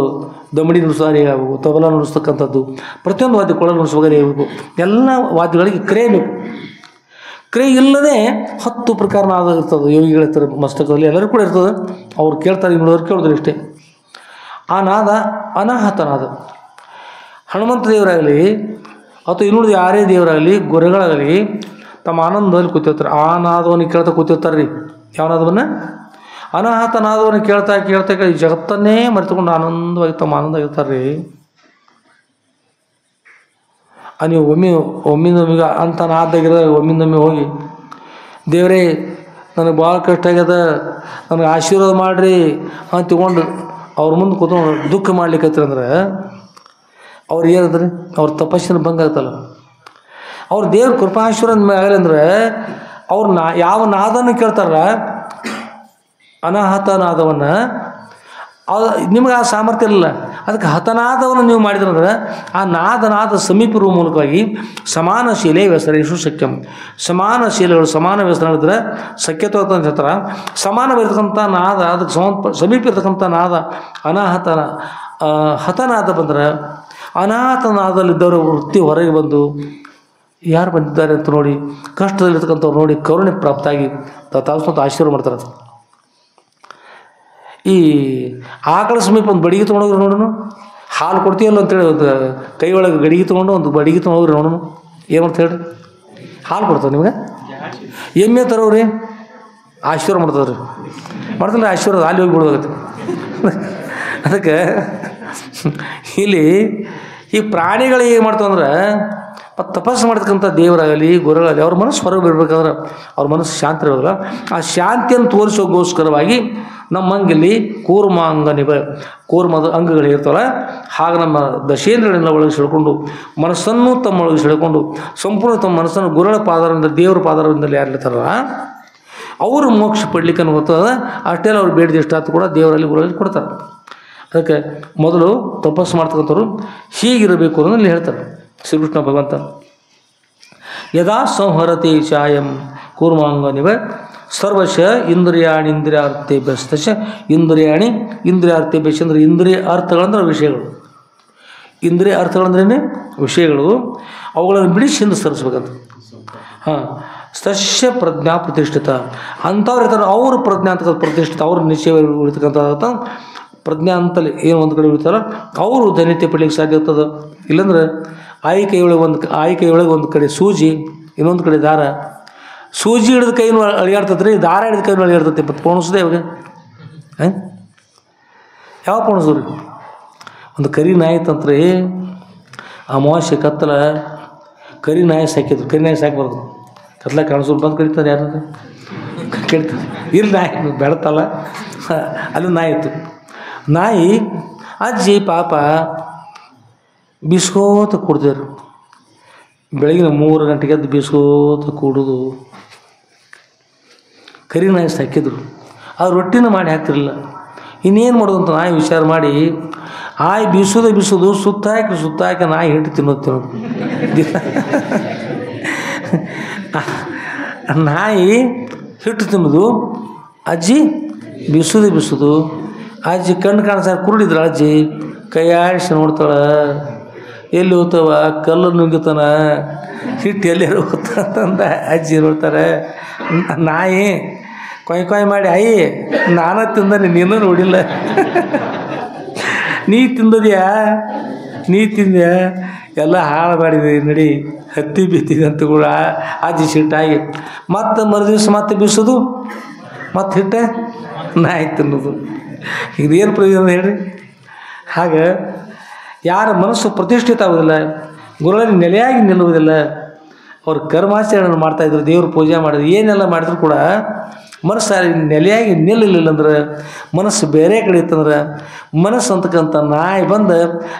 Speaker 1: ದಮಡಿ ನುಡಿಸೋರು ಹೇಗಾಗಬೇಕು, ತಬಲ ನುಡಿಸ್ತಕ್ಕಂಥದ್ದು, ಪ್ರತಿಯೊಂದು ವಾದ್ಯ ಕೊಳಲು ನುಡಿಸುವಾಗ ಹೇಗಬೇಕು, ಎಲ್ಲ ವಾದ್ಯಗಳಿಗೆ ಕ್ರೇ ಬೇಕು. ಕ್ರೇ ಇಲ್ಲದೆ 10 ಪ್ರಕಾರ ನಾದ ಇರ್ತದೆ. ಯೋಗಿಗಳಿರ್ತಾರೆ ಮಸ್ತಕದಲ್ಲಿ, ಎಲ್ಲರೂ ಕೂಡ ಇರ್ತದೆ. ಅವ್ರು ಕೇಳ್ತಾರೆ, ಇನ್ನೋರು ಕೇಳಿದ್ರು ಇಷ್ಟೇ. ಆ ನಾದ ಅನಾಹತನಾದ. ಹನುಮಂತ ದೇವರಾಗಲಿ ಅಥವಾ ಇನ್ನುಳಿದ ಯಾರೇ ದೇವರಾಗಲಿ, ಗುರುಗಳಾಗಲಿ ತಮ್ಮ ಆನಂದದಲ್ಲಿ ಕೂತಿರ್ತಾರೆ. ಆ ನಾದವನ್ನು ಕೇಳ್ತಾ ಕೂತಿರ್ತಾರೆ ರೀ. ಯಾವ ನಾದವನ್ನು? ಅನಾಹತ ನಾದವನ್ನು ಕೇಳ್ತಾ ಈ ಜಗತ್ತನ್ನೇ ಮರೆತುಕೊಂಡು ಆನಂದವಾಗಿ ತಮ್ಮ ಆನಂದವಾಗಿರ್ತಾರೆ ರೀ. ನೀವು ಒಮ್ಮಿಂದೊಮ್ಮಿಗೆ ಅಂತ ನಾದಾಗಿರೋದಾಗ ಒಮ್ಮಿಂದೊಮ್ಮೆ ಹೋಗಿ, ದೇವರೇ ನನಗೆ ಭಾಳ ಕಷ್ಟ ಆಗ್ಯದ, ನನಗೆ ಆಶೀರ್ವಾದ ಮಾಡಿರಿ ಅಂತ ತಗೊಂಡು ಅವ್ರ ಮುಂದೆ ಕೂತ್ಕೊಂಡು ದುಃಖ ಮಾಡ್ಲಿಕ್ಕೆ ಅಂದ್ರೆ ಅವ್ರು ಏನಂದ್ರೆ ಅವ್ರ ತಪಸ್ಸಿನ ಭಂಗ ಆಗ್ತಲ್ಲ. ಅವ್ರ ದೇವ್ರ ಕೃಪಾಶೀರ್ವಾದ ಆಗಲಿ ಅಂದ್ರೆ ಅವ್ರು ಯಾವ ನಾದನ್ನು ಕೇಳ್ತಾರ, ಅನಾಹತ ನಾದವನ್ನು, ನಿಮಗೆ ಆ ಸಾಮರ್ಥ್ಯ ಇಲ್ಲ. ಅದಕ್ಕೆ ಹತನಾದವನ್ನು ನೀವು ಮಾಡಿದ್ರಂದ್ರೆ ಆ ನಾದ ಸಮೀಪರುವ ಮೂಲಕವಾಗಿ ಸಮಾನ ಶೀಲೆ ವ್ಯಸನೇಶು ಸಖ್ಯಂ. ಸಮಾನ ಶೀಲೆಗಳು ಸಮಾನ ವ್ಯಸನಗಳಿದ್ರೆ ಸಖ್ಯತ್ವ ಅಂತ ಹೇಳ್ತಾರೆ. ಸಮಾನವಿರ್ತಕ್ಕಂಥ ನಾದ, ಅದಕ್ಕೆ ಸಮೀಪ ಇರ್ತಕ್ಕಂಥ ನಾದ ಹತನಾದ ಬಂದ್ರೆ, ಅನಾಥ ನಾದಲ್ಲಿದ್ದವರು ವೃತ್ತಿ ಹೊರಗೆ ಬಂದು ಯಾರು ಬಂದಿದ್ದಾರೆ ಅಂತ ನೋಡಿ, ಕಷ್ಟದಲ್ಲಿರ್ತಕ್ಕಂಥವ್ರು ನೋಡಿ ಕರುಣೆ ಪ್ರಾಪ್ತಾಗಿ ತಾವು ಆಶೀರ್ವಾದ ಮಾಡ್ತಾರೆ. ಈ ಆಕಳ ಸಮೀಪ ಒಂದು ಬಡಿಗೆ ತೊಗೊಂಡೋಗ್ರಿ ನೋಡೋಣ, ಹಾಲು ಕೊಡ್ತೀವಲ್ಲ ಅಂತೇಳಿ ಒಂದು ಕೈ ಒಳಗೆ ಗಡಿಗೆ ತೊಗೊಂಡು ಒಂದು ಬಡಿಗೆ ತೊಗೊಂಡೋಗ್ರಿ ನೋಡೋಣ, ಏನು ಅಂತ ಹೇಳ್ರಿ, ಹಾಲು ಕೊಡ್ತಾವೆ ನಿಮ್ಗೆ. ಎಮ್ಮೆ ತರೋರಿ ಆಶೀರ್ವಾದ ಮಾಡ್ತದ್ರಿ, ಮಾಡ್ತಲ್ಲ ಆಶೀರ್ವಾದ ಅಲ್ಲಿ ಹೋಗಿ ಬಿಡೋದಾಗತ್ತೆ. ಅದಕ್ಕೆ ಇಲ್ಲಿ ಈ ಪ್ರಾಣಿಗಳು ಏನು ಮಾಡ್ತಾವಂದ್ರೆ, ತಪಸ್ಸು ಮಾಡ್ತಕ್ಕಂಥ ದೇವರಾಗಲಿ ಗುರುಗಳಾಗಲಿ ಅವ್ರ ಮನಸ್ಸು ಹೊರಗೆ ಬಿಡ್ಬೇಕಾದ್ರೆ ಅವ್ರ ಮನಸ್ಸು ಶಾಂತಿ ಇರೋದಿಲ್ಲ. ಆ ಶಾಂತಿಯನ್ನು ತೋರಿಸೋಗೋಸ್ಕರವಾಗಿ ನಮ್ಮಂಗಲ್ಲಿ ಕೂರ್ಮದ ಅಂಗಗಳು ಇರ್ತವಲ್ಲ, ಹಾಗೆ ನಮ್ಮ ದಶೇಂದ್ರಗಳನ್ನ ಒಳಗೆ ಸೆಳ್ಕೊಂಡು ಮನಸ್ಸನ್ನು ತಮ್ಮೊಳಗೆ ಸೆಳ್ಕೊಂಡು ಸಂಪೂರ್ಣ ತಮ್ಮ ಮನಸ್ಸನ್ನು ಗುರುಗಳ ಪಾದಾರದಿಂದ ದೇವರ ಪಾದಾರದಿಂದಲೇ ಯಾರಿರ್ತಾರ ಅವರು ಮೋಕ್ಷ ಪಡ್ಲಿಕ್ಕೆ ಗೊತ್ತದ. ಅಷ್ಟೆಲ್ಲ ಅವ್ರು ಬೇಡಿದಷ್ಟಾತು ಕೂಡ ದೇವರಲ್ಲಿ ಗುರುಗಳಲ್ಲಿ ಕೊಡ್ತಾರೆ. ಅದಕ್ಕೆ ಮೊದಲು ತಪಸ್ಸು ಮಾಡ್ತಕ್ಕಂಥವ್ರು ಹೀಗಿರಬೇಕು ಅನ್ನೋದು ಇಲ್ಲಿ ಹೇಳ್ತಾರೆ ಶ್ರೀಕೃಷ್ಣ ಭಗವಂತ. ಯದಾ ಸಂಹರತಿ ಚಾಯಂ ಕೂರ್ಮಾಂಗನಿವ ಸರ್ವಶ ಇಂದ್ರಿಯಾಣಿಂದ್ರಿಯಾರ್ಥೇಭ್ಯಸ್ತಶ ಇಂದ್ರಿಯಾರ್ಥೇಭ್ಯಶ ಅಂದರೆ ಇಂದ್ರಿಯ ಅರ್ಥಗಳಂದ್ರೆ ವಿಷಯಗಳು. ಇಂದ್ರಿಯ ಅರ್ಥಗಳಂದ್ರೇ ವಿಷಯಗಳು, ಅವುಗಳನ್ನು ಬಿಡಿಸಿ ಹಿಂದೆ ಸರಿಸ್ಬೇಕಂತ. ಸಸ್ಯ ಪ್ರಜ್ಞಾ ಪ್ರತಿಷ್ಠಿತ ಅಂಥವ್ರು ಇರ್ತಾರೆ, ಅವರು ಪ್ರಜ್ಞಾ ಅಂತ ಪ್ರತಿಷ್ಠಿತ, ಅವ್ರ ನಿಶ್ಚಯ ಉಳಿತಕ್ಕಂಥ ಪ್ರಜ್ಞಾ ಅಂತಲೇ ಏನು ಒಂದು ಕಡೆ ಉಳಿತಾರ ಅವರು ಧನ್ಯತೆ ಪಡಲಿಕ್ಕೆ ಸಾಧ್ಯ ಆಗ್ತದೆ. ಇಲ್ಲಾಂದ್ರೆ ಆಯ್ಕೆಯೊಳಗೆ ಒಂದು ಕಡೆ ಸೂಜಿ, ಇನ್ನೊಂದು ಕಡೆ ದಾರ. ಸೂಜಿ ಹಿಡಿದ ಕೈನೂ ಅಳಿಯಾಡ್ತದೆ ರೀ, ದಾರ ಹಿಡಿದ ಕೈನೂ ಅಳಿಯಾಡ್ತೈತಿ. ಮತ್ತು ಪೋಣಿಸೋದೇ ಇವಾಗ ಯಾವ ಪೋಣಿಸೋರಿ? ಒಂದು ಕರಿ ನಾಯಿ ತಂತ್ರಿ ಅಮಾವಾಸ್ಯೆ ಕತ್ತಲ ಕರಿ ನಾಯಿ ಸಾಕಿದ್ರು. ಕರಿ ನಾಯಿ ಸಾಕಬಾರ್ದು, ಕತ್ಲಾಗ ಕಾಣಿಸೋರು ಬಂದು ಕಡಿತಾರೆ ಯಾರು ಕೇಳ್ತಾರೆ ಇಲ್ಲಿ ನಾಯಿ ಬೆಳತಲ್ಲ ಅಲ್ಲಿ ನಾಯಿ ಇತ್ತು. ನಾಯಿ ಅಜ್ಜಿ ಪಾಪ ಬೀಸ್ಕೋತ ಕುಡ್ದೇರು. ಬೆಳಗಿನ 3 ಗಂಟೆಗೆ ಎದ್ದು ಬೀಸ್ಕೋತ ಕುಡಿದು ಕರಿ ನಾಯಿ ಸಾಕಿದ್ರು. ಆ ರೊಟ್ಟಿನ ಮಾಡಿ ಹಾಕ್ತಿರಲಿಲ್ಲ. ಇನ್ನೇನು ಮಾಡೋದು ಅಂತ ನಾಯಿ ವಿಚಾರ ಮಾಡಿ ಆಯಿ ಬೀಸೋದು ಸುತ್ತ ಹಾಕಿ ನಾಯಿ ಹಿಟ್ಟು ತಿನ್ನೋದು ನಾಯಿ ಹಿಟ್ಟು ತಿನ್ನೋದು, ಅಜ್ಜಿ ಬೀಸೋದು. ಅಜ್ಜಿ ಕಣ್ಣು ಕಾಣಿಸ ಕುರುಡಿದ್ರು. ಅಜ್ಜಿ ಕೈಯಾಡಿಸಿ ನೋಡ್ತಾಳೆ, ಎಲ್ಲಿ ಹೋಗ್ತಾವ ಕಲ್ಲು ನುಗ್ಗಿತಾನ, ಹಿಟ್ಟು ಎಲ್ಲರೂ ಹೋಗ್ತಂದ ಅಜ್ಜಿ ನೋಡ್ತಾರೆ. ನಾಯಿ ಕೊಯ್ ಮಾಡಿ ಅಯ್ಯಿ ನಾನು ತಿಂದಾನೆ ನೀನು ನೋಡಿಲ್ಲ, ನೀ ತಿಂದದ್ಯಾ ಎಲ್ಲ ಹಾಳು ಮಾಡಿದೆ ನಡಿ ಹತ್ತಿ ಬಿತ್ತಿದೆ ಅಂತ ಕೂಡ ಅಜ್ಜಿ ಸಿಟ್ಟಾಗಿ ಮತ್ತು ಮರುದಿವ್ಸ ಮತ್ತೆ ಬೀಸೋದು, ಮತ್ತು ಹಿಟ್ಟೆ ನಾಯಿ ತಿನ್ನೋದು. ಇದೇನು ಪ್ರಯೋಜನ ಹೇಳ್ರಿ? ಹಾಗೆ ಯಾರ ಮನಸ್ಸು ಪ್ರತಿಷ್ಠಿತ ಆಗೋದಿಲ್ಲ, ಗುರುಗಳಲ್ಲಿ ನೆಲೆಯಾಗಿ ನಿಲ್ಲುವುದಿಲ್ಲ, ಅವ್ರು ಕರ್ಮಾಚರಣೆ ಮಾಡ್ತಾಯಿದ್ರು, ದೇವ್ರ ಪೂಜೆ ಮಾಡಿದ್ರು, ಏನೆಲ್ಲ ಮಾಡಿದ್ರು ಕೂಡ ಮನಸ್ಸು ನೆಲೆಯಾಗಿ ನಿಲ್ಲಲಿಲ್ಲ ಅಂದ್ರೆ, ಮನಸ್ಸು ಬೇರೆ ಕಡೆ ಇತ್ತಂದ್ರೆ, ಮನಸ್ಸು ಅಂತಕ್ಕಂಥ ನಾಯಿ ಬಂದು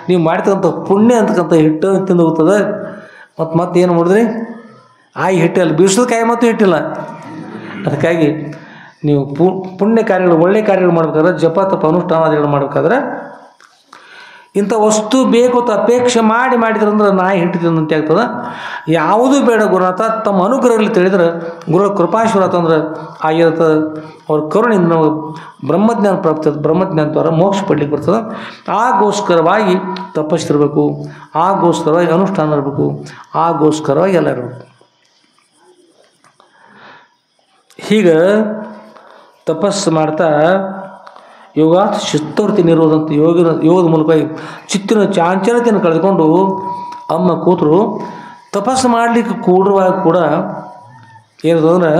Speaker 1: ನೀವು ಮಾಡ್ತಕ್ಕಂಥ ಪುಣ್ಯ ಅಂತಕ್ಕಂಥ ಹಿಟ್ಟು ತಿಂದು ಹೋಗ್ತದೆ. ಮತ್ತು ಏನು ಮಾಡಿದ್ರಿ? ಆಯಿ ಹಿಟ್ಟಲ್ಲ, ಬೀಸೋದಕ್ಕಾಯಿ ಮತ್ತು ಹಿಟ್ಟಿಲ್ಲ. ಅದಕ್ಕಾಗಿ ನೀವು ಪುಣ್ಯ ಕಾರ್ಯಗಳು, ಒಳ್ಳೆಯ ಕಾರ್ಯಗಳು ಮಾಡ್ಬೇಕಾದ್ರೆ, ಜಪ ತಪ ಅನುಷ್ಠಾನಾದಿಗಳು ಮಾಡ್ಬೇಕಾದ್ರೆ ಇಂಥ ವಸ್ತು ಬೇಕು ಅಂತ ಅಪೇಕ್ಷೆ ಮಾಡಿದ್ರಂದ್ರೆ ನಾಯಿ ಹಿಟ್ಟು ತಿಂದಂತೆ ಆಗ್ತದೆ. ಯಾವುದೂ ಬೇಡ ಗುರುನಾಥ ತಮ್ಮ ಅನುಗ್ರಹದಲ್ಲಿ ತಿಳಿದ್ರೆ, ಗುರು ಕೃಪಾಶ್ವರ ಅಂತಂದ್ರೆ ಆಗಿರ್ತದೆ. ಅವ್ರ ಕರುಣಿಂದ ನಾವು ಬ್ರಹ್ಮಜ್ಞಾನ ಪ್ರಾಪ್ತಿ, ಬ್ರಹ್ಮಜ್ಞಾನ ದ್ವಾರ ಮೋಕ್ಷ ಪಡ್ಲಿಕ್ಕೆ ಬರ್ತದೆ. ಆಗೋಸ್ಕರವಾಗಿ ತಪಸ್ಸಿರಬೇಕು, ಆಗೋಸ್ಕರವಾಗಿ ಅನುಷ್ಠಾನ ಇರಬೇಕು, ಆಗೋಸ್ಕರವಾಗಿ ಎಲ್ಲ ಇರಬೇಕು. ಹೀಗೆ ತಪಸ್ಸು ಮಾಡ್ತಾ ಯೋಗಾತ್ ಚಿತ್ತವೃತ್ತಿ ನಿರೋಧಂತ ಯೋಗದ ಮೂಲಕ ಚಿತ್ತಿನ ಚಾಂಚಲ್ಯತೆಯನ್ನು ಕಳೆದುಕೊಂಡು ಅಮ್ಮ ಕೂತರು. ತಪಸ್ಸು ಮಾಡಲಿಕ್ಕೆ ಕೂಡುವಾಗ ಕೂಡ ಏನಂದ್ರೆ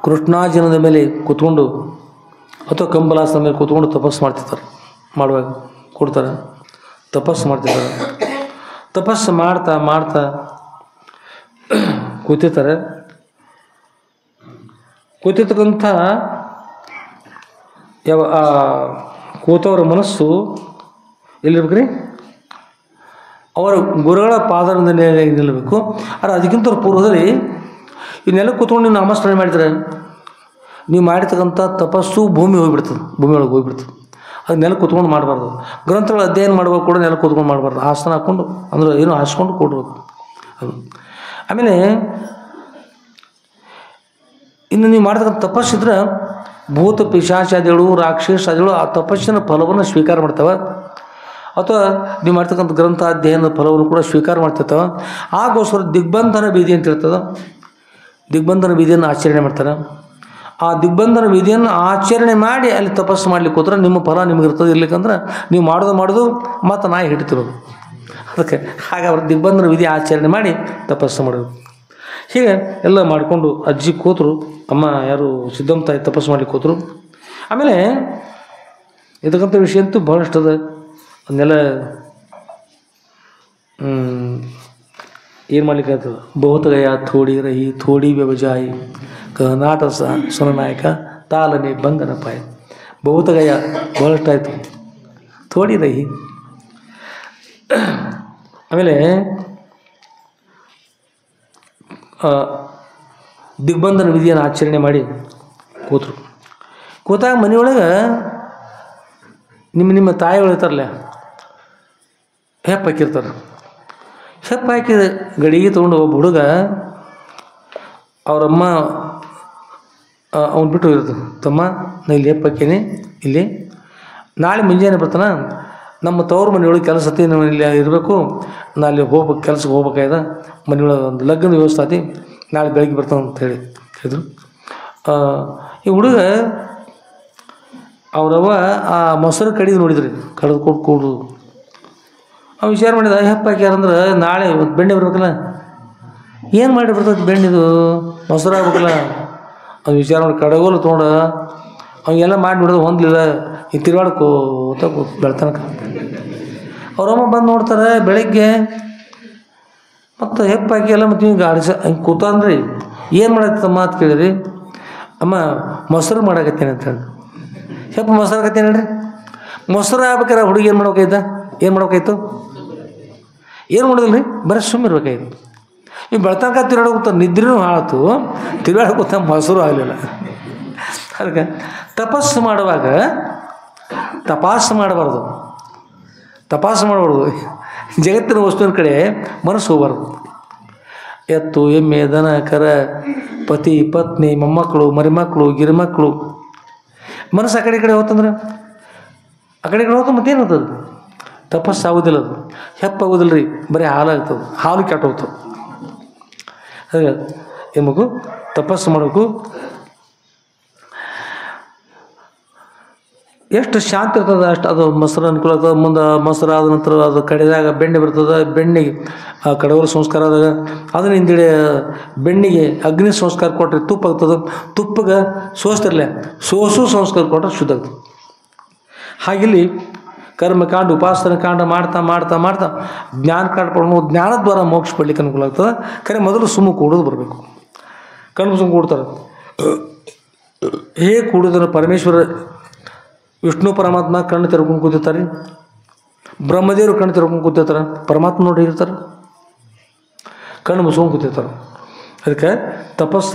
Speaker 1: ಕೃಷ್ಣಾಜಿನದ ಮೇಲೆ ಕೂತ್ಕೊಂಡು ಅಥವಾ ಕಂಬಲಾಸನ ಮೇಲೆ ಕೂತ್ಕೊಂಡು ತಪಸ್ಸು ಮಾಡುವಾಗ ಕೊಡ್ತಾರೆ, ತಪಸ್ಸು ಮಾಡ್ತಿರ್ತಾರೆ. ತಪಸ್ಸು ಮಾಡ್ತಾ ಕೂತಿರ್ತಕ್ಕಂಥ ಕೂತವರ ಮನಸ್ಸು ಎಲ್ಲಿರ್ಬೇಕು ರೀ? ಅವರ ಗುರುಗಳ ಪಾದದಿಂದ ನಿಲ್ಲಬೇಕು. ಆದರೆ ಅದಕ್ಕಿಂತ ಪೂರ್ವದಲ್ಲಿ ಈ ನೆಲಕ್ಕೆ ಕೂತ್ಕೊಂಡು ನೀವು ನಾಮಸ್ಮರಣೆ ಮಾಡಿದ್ರೆ ನೀವು ಮಾಡಿರ್ತಕ್ಕಂಥ ತಪಸ್ಸು ಭೂಮಿ ಒಳಗೆ ಹೋಗ್ಬಿಡ್ತದೆ. ಅದು ನೆಲಕ್ಕೆ ಕೂತ್ಕೊಂಡು ಮಾಡಬಾರ್ದು. ಗ್ರಂಥಗಳು ಅಧ್ಯಯನ ಮಾಡುವಾಗ ಕೂಡ ನೆಲಕ್ಕೆ ಕೂತ್ಕೊಂಡು ಮಾಡಬಾರ್ದು. ಆಸನ ಹಾಕ್ಕೊಂಡು ಅಂದ್ರೆ ಏನೋ ಹಾಸ್ಕೊಂಡು ಕೊಡ್ಬೇಕು. ಅದು ಆಮೇಲೆ ಇನ್ನು ನೀವು ಮಾಡ್ತಕ್ಕಂಥ ತಪಸ್ಸಿದ್ರೆ ಭೂತ ಪಿಶಾಚಾದಿಗಳು, ರಾಕ್ಷಸಾದಿಗಳು ಆ ತಪಸ್ಸಿನ ಫಲವನ್ನು ಸ್ವೀಕಾರ ಮಾಡ್ತವೆ, ಅಥವಾ ನೀವು ಮಾಡ್ತಕ್ಕಂಥ ಗ್ರಂಥ ಅಧ್ಯಯನದ ಫಲವನ್ನು ಕೂಡ ಸ್ವೀಕಾರ ಮಾಡ್ತಿರ್ತಾವೆ. ಆಗೋಸ್ಕರ ದಿಗ್ಬಂಧನ ಬೀದಿ ಅಂತ ಇರ್ತದೆ. ದಿಗ್ಬಂಧನ ಬೀದಿಯನ್ನು ಆಚರಣೆ ಮಾಡ್ತಾರೆ. ಆ ದಿಗ್ಬಂಧನ ವಿಧಿಯನ್ನು ಆಚರಣೆ ಮಾಡಿ ಅಲ್ಲಿ ತಪಸ್ಸು ಮಾಡ್ಲಿಕ್ಕೆ ಹೋದ್ರೆ ನಿಮ್ಮ ಫಲ ನಿಮಗಿರ್ತದೆ. ಇರ್ಲಿಕ್ಕಂದ್ರೆ ನೀವು ಮಾಡೋದು ಮತ್ತು ನಾಯಿ ಹಿಡ್ತಿರೋದು. ಅದಕ್ಕೆ ಹಾಗೆ ಅವ್ರ ದಿಗ್ಬಂಧನ ವಿಧಿ ಆಚರಣೆ ಮಾಡಿ ತಪಸ್ಸು ಮಾಡೋದು. ಹೀಗೆ ಎಲ್ಲ ಮಾಡಿಕೊಂಡು ಅಜ್ಜಿ ಕೂತರು. ಅಮ್ಮ ಯಾರು ಸಿದ್ದಮ್ಮ ತಾಯಿ ತಪಸ್ಸು ಮಾಡ್ಲಿಕ್ಕೆ ಕೂತರು. ಆಮೇಲೆ ಇದಕ್ಕಂಥ ವಿಷಯ ಅಂತೂ ಭಾಳಷ್ಟು ಅದ. ಅದನ್ನೆಲ್ಲ ಏನು ಮಾಡ್ಲಿಕ್ಕೆ ಆಗ್ತದೆ? ಬಹುತ ಗಯ ಥೋಡಿ ರಹಿ ಥೋಡಿ ವ್ಯವಜಾಯಿ ಕರ್ನಾಟಕ ಸುನನಾಯಕ ತಾಲನೆ ಬಂಧನ ಪಾಯ. ಬಹುತ ಗಯ ಭಾಳಷ್ಟಾಯಿತು, ಥೋಡಿ ರಹಿ. ಆಮೇಲೆ ದಿಗ್ಬಂಧನ ವಿಧಿಯನ್ನು ಆಚರಣೆ ಮಾಡಿ ಕೂತಾಗ ಮನೆಯೊಳಗೆ ನಿಮ್ಮ ತಾಯಿಗಳು ಇರ್ತಾರಲ್ಲ, ಹೆಪ್ಪು ಹಾಕಿರ್ತಾರೆ. ಹೆಪ್ಪು ಹಾಕಿದ ಗಡಿಗೆ ತೊಗೊಂಡು ಒಬ್ಬ ಹುಡುಗ ಅವರಮ್ಮ ಅವ್ನು ಬಿಟ್ಟು ಇರ್ತದೆ, ತಮ್ಮ ನಾ ಇಲ್ಲಿ ಹೆಪ್ಪು ಹಾಕೀನಿ, ಇಲ್ಲಿ ನಾಳೆ ಮುಂಜಾನೆ ಬರ್ತಾನೆ, ನಮ್ಮ ತವ್ರ ಮನೆಯೊಳಗೆ ಕೆಲಸ ಹತ್ತಿ ನಾವು ಇಲ್ಲಿ ಇರಬೇಕು, ನಾ ಅಲ್ಲಿ ಕೆಲ್ಸಕ್ಕೆ ಹೋಗ್ಬೇಕಾಯ್ದ, ಮನೆಯೊಳಗೆ ಒಂದು ಲಗ್ನದ ವ್ಯವಸ್ಥೆ ಆತಿ, ನಾಳೆ ಬೆಳಗ್ಗೆ ಬರ್ತಾನೆ ಅಂತ ಹೇಳಿದರು. ಈ ಹುಡುಗ ಅವರವ್ವ ಆ ಮೊಸರು ಕಡಿದು ನೋಡಿದ್ರಿ, ಕಡ್ದು ಕೊಡು. ಅವ್ನು ವಿಚಾರ ಮಾಡಿದ, ಹೆಪ್ಪು ಹಾಕ್ಯಾರಂದ್ರೆ ನಾಳೆ ಬೆಣ್ಣೆ ಬರ್ಬೇಕಲ್ಲ, ಏನು ಮಾಡಿ ಬರ್ತದೆ ಬೆಣ್ಣಿದು, ಮೊಸರು ಆಗ್ಬೇಕಲ್ಲ. ಅದು ವಿಚಾರ ಮಾಡಿ ಕಡಗೋಲು ತೊಗೊಂಡು ಅವಂಗೆಲ್ಲ ಮಾಡಿ ನೋಡಿದ್ರೆ ಹೊಂದಲಿಲ್ಲ ಈ ತಿರುಗಾಡ್ಕೋತ ಬೆಳ್ತನಕ ಅವರಮ್ಮ ಬಂದು ನೋಡ್ತಾರೆ ಬೆಳಗ್ಗೆ ಮತ್ತು ಹೆಪ್ಪಾಕಿ ಎಲ್ಲ ಮತ್ತು ಹಿಂಗೆ ಗಾಡಿಸ ಹಿಂಗೆ ಕೂತಂದ್ರಿ ಏನು ಮಾಡತ್ತಮ್ಮ ಅಂತ ಕೇಳಿರಿ ಅಮ್ಮ ಮೊಸರು ಮಾಡಾಕತ್ತೇನೆ ಅಂತ ಹೇಳಿ ಹೆಪ್ಪ ಮೊಸರು ಆಗತ್ತೇನೆ ಹೇಳ್ರಿ ಮೊಸರು ಆಗ್ಬೇಕಾರೆ ಹುಡುಗಿ ಏನು ಮಾಡ್ಬೇಕಾಯ್ತು ಏನು ಮಾಡೋದಿಲ್ಲ ರೀ ಬರೀ ಸುಮ್ಮಿರ್ಬೇಕಾಯ್ತು ಈ ಬೆಳ್ತನಕ ತಿರುಗಾಡೋಗುತ್ತ ನಿದ್ರೆನೂ ಹಾಳಾತು ತಿರುಗಾಡೋಗುತ್ತ ಮೊಸರು ಆಗಲಿಲ್ಲ ಅದಕ್ಕೆ ತಪಸ್ಸು ಮಾಡುವಾಗ ತಪಾಸು ಮಾಡಬಾರ್ದು ಜಗತ್ತಿನ ವಸ್ತುವಿನ ಕಡೆ ಮನಸ್ಸು ಹೋಗಬಾರ್ದು. ಎತ್ತು ಎಮ್ಮೆ ದನ ಕರ ಪತಿ ಪತ್ನಿ ಮೊಮ್ಮಕ್ಕಳು ಮರಿಮಕ್ಕಳು ಗಿರಿಮಕ್ಕಳು ಮನಸ್ಸು ಆ ಕಡೆ ಹೋತಂದ್ರೆ ಆ ಕಡೆ ಹೋಗ್ತದೆ ಮತ್ತೇನದು ತಪಸ್ಸು ಆಗೋದಿಲ್ಲ, ಅದು ಹೆಪ್ಪಾಗೋದಿಲ್ಲ ರೀ, ಬರೀ ಹಾಲಾಗ್ತದೆ, ಹಾಲು ಕೆಟ್ಟು ಹೋಗ್ತದೆ. ಹಾಗೆ ಏನು ಮಗು ತಪಸ್ಸು ಮಾಡಬೇಕು. ಎಷ್ಟು ಶಾಂತಿ ಇರ್ತದೆ ಅಷ್ಟು ಅದು ಮೊಸರು ಅನುಕೂಲ ಆಗ್ತದೆ. ಮುಂದೆ ಮೊಸರು ಆದ ನಂತರ ಅದು ಕಡೆದಾಗ ಬೆಣ್ಣೆ ಬರ್ತದೆ, ಬೆಣ್ಣೆಗೆ ಕಡವರ ಸಂಸ್ಕಾರ ಆದಾಗ ಅದನ್ನ ಹಿಂದಿಡೆ ಬೆಣ್ಣೆಗೆ ಅಗ್ನಿ ಸಂಸ್ಕಾರ ಕೊಟ್ಟರೆ ತುಪ್ಪ ಆಗ್ತದೆ, ತುಪ್ಪಗೆ ಸೋಸ್ತಿರಲ್ಲ ಸೋಸು ಸಂಸ್ಕಾರ ಕೊಟ್ಟರೆ ಶುದ್ಧ ಆಗ್ತದೆ. ಹಾಗಿಲ್ಲಿ ಕರ್ಮಕಾಂಡ ಉಪಾಸನ ಕಾಂಡ ಮಾಡ್ತಾ ಮಾಡ್ತಾ ಮಾಡ್ತಾ ಜ್ಞಾನ ಕಾಂಡ ಪಡ್ಕೊಂಡು ಜ್ಞಾನದ ದ್ವಾರ ಮೋಕ್ಷ ಪಡ್ಲಿಕ್ಕೆ ಅನುಕೂಲ ಆಗ್ತದೆ. ಖರೆ ಮೊದಲು ಸುಮ್ಮ ಕೂಡೋದು ಬರಬೇಕು. ಕಣ್ಣು ಸುಮ್ಮ ಕೂಡ್ತಾರೆ. ಹೇಗೆ ಕೂಡೋದನ್ನು ಪರಮೇಶ್ವರ ವಿಷ್ಣು ಪರಮಾತ್ಮ ಕಣ್ಣು ತೆರ್ಕೊಂಡು ಕೂತಿರ್ತಾರೆ, ಬ್ರಹ್ಮದೇವರು ಕಣ್ಣು ತೆರ್ಕೊಂಡು ಕೂತಿರ್ತಾರೆ, ಪರಮಾತ್ಮ ನೋಡಿ ಇರ್ತಾರೆ ಕಣ್ಣು ಮುಸ್ಕೊಂಡು ಕೂತಿರ್ತಾರೆ. ಅದಕ್ಕೆ ತಪಸ್ಸ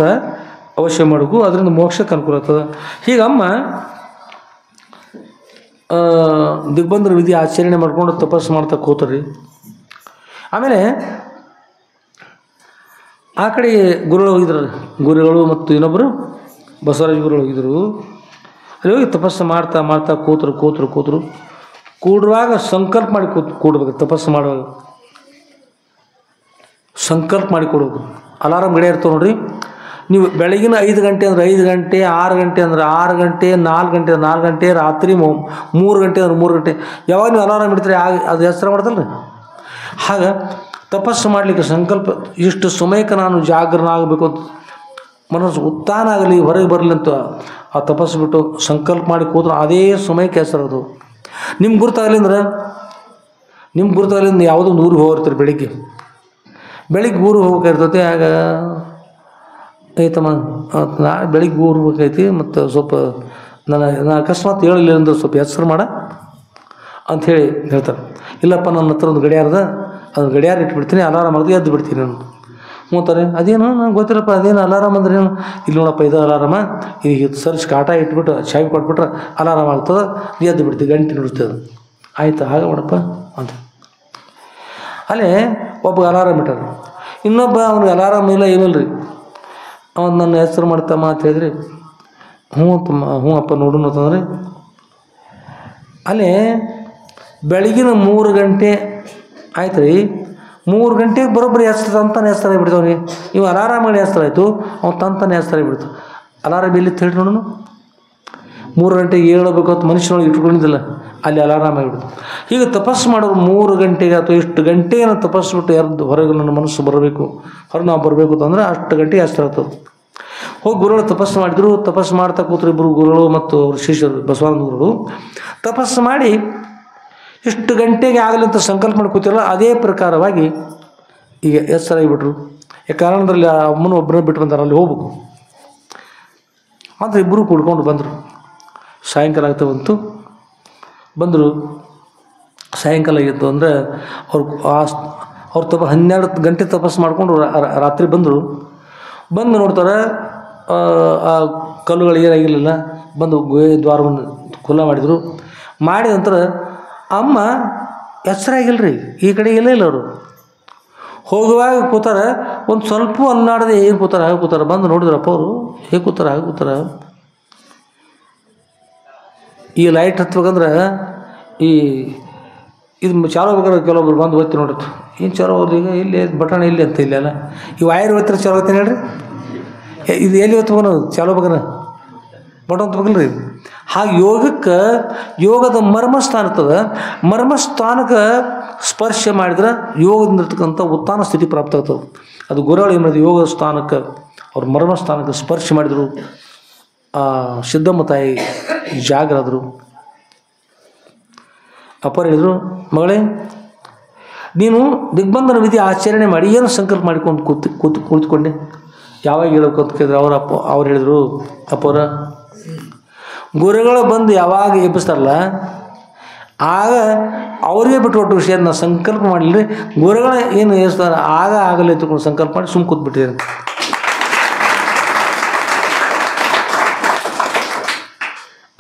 Speaker 1: ಅವಶ್ಯ ಮಾಡಬೇಕು, ಅದರಿಂದ ಮೋಕ್ಷಕ್ಕೆ ಅನುಕೂಲ ಆಗ್ತದೆ. ಹೀಗಮ್ಮ ದಿಗ್ಬಂಧನ ವಿಧಿ ಆಚರಣೆ ಮಾಡ್ಕೊಂಡು ತಪಸ್ಸು ಮಾಡ್ತಾ ಕೂತ್ರಿ. ಆಮೇಲೆ ಆ ಕಡೆ ಗುರುಗಳು ಹೋಗಿದ್ರು, ಗುರುಗಳು ಮತ್ತು ಇನ್ನೊಬ್ಬರು ಬಸವರಾಜ ಗುರುಗಳು ಹೋಗಿದ್ರು. ಅಲ್ಲಿ ಹೋಗಿ ತಪಸ್ಸು ಮಾಡ್ತಾ ಮಾಡ್ತಾ ಕೂತರು. ಕೂಡುವಾಗ ಸಂಕಲ್ಪ ಮಾಡಿ ಕೂಡ್ಬೇಕು. ತಪಸ್ಸು ಮಾಡುವಾಗ ಸಂಕಲ್ಪ ಮಾಡಿ ಕೊಡ್ಬೇಕು. ಅಲಾರಾಮ್ ಗಡಿಯಾರ ಇರ್ತವೆ ನೋಡ್ರಿ, ನೀವು ಬೆಳಗಿನ 5 ಗಂಟೆ ಅಂದ್ರೆ 5 ಗಂಟೆ, 6 ಗಂಟೆ ಅಂದ್ರೆ 6 ಗಂಟೆ, 4 ಗಂಟೆ ಅಂದ್ರೆ 4 ಗಂಟೆ, ರಾತ್ರಿ 3 ಗಂಟೆ ಅಂದ್ರೆ 3 ಗಂಟೆ, ಯಾವಾಗ ನೀವು ಅಲಾರಾಮ್ ಇಡ್ತೀರಿ ಅದು ಹೆಸರು ಮಾಡ್ತಲ್ಲ ರೀ. ಹಾಗೆ ತಪಸ್ಸು ಮಾಡಲಿಕ್ಕೆ ಸಂಕಲ್ಪ, ಇಷ್ಟು ಸಮಯಕ್ಕೆ ನಾನು ಜಾಗರನಾಗಬೇಕು ಅಂತ ಮನಸ್ಸು ಉತ್ಥಾನ ಆಗಲಿ, ಹೊರಗೆ ಬರಲಿ ಅಂತ ಆ ತಪಸ್ಸು ಬಿಟ್ಟು ಸಂಕಲ್ಪ ಮಾಡಿ ಕೂತ್ರು ಅದೇ ಸಮಯಕ್ಕೆ ಹೆಸರದು. ನಿಮ್ಗೆ ಗುರುತಾಗಲಿ ಅಂದ್ರೆ ಯಾವುದೋ ಒಂದು ಊರಿಗೆ ಹೋಗಿರ್ತೀರಿ, ಬೆಳಿಗ್ಗೆ ಊರಿಗೆ ಹೋಗ್ಬೇಕಾಗಿರ್ತೈತಿ. ಆಗ ಐತಮ್ಮ ಬೆಳಿಗ್ಗೆ ಊರಿಗೆ ಹೋಗ್ಬೇಕೈತಿ, ಮತ್ತು ಸ್ವಲ್ಪ ನಾನು ಅಕಸ್ಮಾತ್ ಹೇಳಿಲ್ಲ ಅಂದ್ರೆ ಸ್ವಲ್ಪ ಹೆಸರು ಮಾಡ ಅಂಥೇಳಿ ಹೇಳ್ತಾರೆ. ಇಲ್ಲಪ್ಪ ನನ್ನ ಹತ್ರ ಒಂದು ಗಡಿಯಾರದ, ಅದು ಗಡಿಯಾರ ಇಟ್ಬಿಡ್ತೀನಿ, ಅಲಾರಾಮ್ ಆಗದೆ ಎದ್ದು ಬಿಡ್ತೀನಿ ನಾನು. ಮೂತಾರೆ ಅದೇನು ನಂಗೆ ಗೊತ್ತಿರಪ್ಪ, ಅದೇನು ಅಲಾರಾಮ್ ಅಂದ್ರೆ ಏನು? ಇಲ್ಲಿ ನೋಡಪ್ಪ ಇದು ಅಲಾರಾಮ, ಈಗ ಸರ್ಚ್ ಕಾಟ ಇಟ್ಬಿಟ್ಟು ಚಾವಿ ಕೊಟ್ಬಿಟ್ರೆ ಅಲಾರಾಮ್ ಆಗ್ತದೆ, ಎದ್ದು ಬಿಡ್ತೀವಿ, ಗಂಟೆ ನುಡಿಸ್ತದೆ. ಆಯ್ತು ಹಾಗೆ ಮಾಡಪ್ಪ ಅಂತ. ಅಲ್ಲೇ ಒಬ್ಬ ಅಲಾರಾಮ್ ಇಟ್ಟಾರ, ಇನ್ನೊಬ್ಬ ಅವ್ನಿಗೆ ಅಲಾರಾಮ್ ಇಲ್ಲ ಏನಿಲ್ಲ ರೀ. ಅವನು ನನ್ನ ಹೆಸರು ಮಾಡ್ತಮ್ಮ ಅಂತ ಹೇಳಿದ್ರಿ, ಹ್ಞೂ ಅಪ್ಪ ನೋಡು ಅಂತಂದ್ರೆ ಅಲ್ಲೇ ಬೆಳಗಿನ 3 ಗಂಟೆ ಆಯ್ತು ರೀ. 3 ಗಂಟೆಗೆ ಬರೋಬ್ಬರಿ ತಂತಾನೆ ಹೆಸ್ತಾನೆ ಬಿಡ್ತಾವೆ. ಇವು ಅಲಾರಾಮ್ಗಳು ಹೆಸ್ತಾರಾಯ್ತು, ಅವ್ನು ತಂತಾನೆ ಹೆಸ್ತಾನೆ ಬಿಡ್ತು. ಅಲಾರಾಮ್ ಎಲ್ಲಿ ಹೇಳಿ ನೋಡೋಣ. 3 ಗಂಟೆಗೆ ಹೇಳಬೇಕು ಅಂತ ಮನುಷ್ಯನೊಳಗೆ ಇಟ್ಕೊಂಡಿದ್ದಿಲ್ಲ, ಅಲ್ಲಿ ಅಲಾರಾಮ್ ಆಗಿಬಿಡ್ತು. ಹೀಗೆ ತಪಸ್ಸು ಮಾಡೋರು 3 ಗಂಟೆಗೆ ಅಥವಾ ಇಷ್ಟು ಗಂಟೆಗೆ ನಾನು ತಪಸ್ಸು ಬಿಟ್ಟು ಎದ್ದು ಹೊರಗೆ ನನ್ನ ಮನಸ್ಸು ಬರಬೇಕು, ಹೊರಗೆ ನಾವು ಬರಬೇಕು ಅಂತಂದ್ರೆ ಅಷ್ಟು ಗಂಟೆಗೆ ಹೆಸ್ತಾಗ್ತದೆ. ಹೋಗಿ ಗುರುಗಳು ತಪಸ್ಸು ಮಾಡಿದ್ರು. ತಪಸ್ಸು ಮಾಡ್ತಾ ಕೂತ್ರು ಇಬ್ಬರು ಗುರುಗಳು ಮತ್ತು ಅವ್ರ ಶಿಷ್ಯರು ಬಸವಾನಂದ ಗುರುಗಳು. ತಪಸ್ಸು ಮಾಡಿ ಇಷ್ಟು ಗಂಟೆಗೆ ಆಗಲಿ ಅಂತ ಸಂಕಲ್ಪ ಮಾಡಿ ಕೂತಿರಲ್ಲ, ಅದೇ ಪ್ರಕಾರವಾಗಿ ಈಗ ಹೆಸರಾಗಿಬಿಟ್ರು. ಕಾರಣದಲ್ಲಿ ಆ ಅಮ್ಮನ ಒಬ್ಬರನ್ನ ಬಿಟ್ಟು ಬಂದಾರ, ಅಲ್ಲಿ ಹೋಗ್ಬೇಕು ಅಂತ ಇಬ್ಬರು ಕೂಡ್ಕೊಂಡು ಬಂದರು. ಸಾಯಂಕಾಲ ಆಗ್ತಾ ಬಂದರು. ಸಾಯಂಕಾಲ ಆಗಿತ್ತು ಅಂದರೆ ಅವ್ರು 12 ಗಂಟೆ ತಪಸ್ಸು ಮಾಡಿಕೊಂಡು ರಾತ್ರಿ ಬಂದು ನೋಡ್ತಾರೆ ಆ ಕಲ್ಲುಗಳು ಏನಾಗಿರಲಿಲ್ಲ. ಬಂದು ದ್ವಾರವನ್ನು ಖುಲ್ಲಾ ಮಾಡಿದರು. ಮಾಡಿದ ನಂತರ ಅಮ್ಮ ಹೆಸರಾಗಿಲ್ಲ ರೀ, ಈ ಕಡೆ ಇಲ್ಲ ಅವರು. ಹೋಗುವಾಗ ಕೂತಾರೆ, ಒಂದು ಸ್ವಲ್ಪ ಅನ್ನಾಡದೆ ಏನು ಕೂತಾರೆ ಹಾಗೆ ಕೂತಾರೆ. ಬಂದು ನೋಡಿದ್ರಪ್ಪ ಅವರು ಹೇಗೆ ಕೂತಾರೆ ಹಾಗೆ ಕೂತಾರೆ. ಈ ಲೈಟ್ ಹತ್ಬೇಕಂದ್ರೆ ಇದು ಚಾಲು ಹೋಗ್ಬೇಕಾದ್ರೆ ಕೆಲವೊಬ್ರು ಬಂದು ಒತ್ತಿ ನೋಡಿತ್ತು, ಏನು ಚಾಲು ಹೋದ್ರು ಈಗ ಇಲ್ಲಿ ಬಟನ್ ಇಲ್ಲಿ ಅಂತ ಇಲ್ಲೆಲ್ಲ ಈ ವೈರ್ ಒತ್ತಿರ ಚಾಲು ಹೋಗ್ತೇನೆ ಹೇಳ್ರಿ. ಇದು ಎಲ್ಲಿ ಹೊತ್ಬೇಕು ಚಾಲು ಹೋಗ್ಬೇಕಂದ್ರೆ ಬಟನ್ ಹೊತ್ಬೇಕಲ್ಲ ರೀ. ಹಾಗೆ ಯೋಗದ ಮರ್ಮಸ್ಥಾನ ಮರ್ಮಸ್ಥಾನಕ್ಕೆ ಸ್ಪರ್ಶ ಮಾಡಿದ್ರೆ ಯೋಗದಿಂದ ಇರ್ತಕ್ಕಂಥ ಉತ್ಥಾನ ಸ್ಥಿತಿ ಪ್ರಾಪ್ತ ಆಗ್ತದೆ. ಅದು ಗುರುಗಳು ಏನು ಮಾಡಿದ್ರು, ಯೋಗ ಸ್ಥಾನಕ್ಕೆ ಅವ್ರ ಮರ್ಮಸ್ಥಾನಕ್ಕೆ ಸ್ಪರ್ಶ ಮಾಡಿದರು. ಸಿದ್ದಮ್ಮ ತಾಯಿ ಜಾಗರಾದರು. ಅಪ್ಪ ಹೇಳಿದರು, ಮಗಳೇ ನೀನು ದಿಗ್ಬಂಧನ ವಿಧಿ ಆಚರಣೆ ಮಾಡಿ ಏನು ಸಂಕಲ್ಪ ಮಾಡಿಕೊಂಡು ಕುಳಿತುಕೊಂಡೆ, ಯಾವಾಗ ಹೇಳಬೇಕು ಅಂತ ಕೇಳಿದ್ರು. ಅವ್ರು ಹೇಳಿದರು, ಅಪ್ಪವ್ರ ಗುರುಗಳು ಬಂದು ಯಾವಾಗ ಎಬ್ಬಿಸ್ತಾರಲ್ಲ ಆಗ ಅವ್ರಿಗೆ ಬಿಟ್ಟು ವಿಷಯ ನಾವು ಸಂಕಲ್ಪ ಮಾಡಲಿ, ಗುರುಗಳ ಏನು ಎಬ್ಬಿಸ್ತಾರೆ ಆಗಲೇ ತಿಳ್ಕೊಂಡು ಸಂಕಲ್ಪ ಮಾಡಿ ಸುಮ್ಮ ಕೂತ್ಬಿಟ್ಟಿದೆ.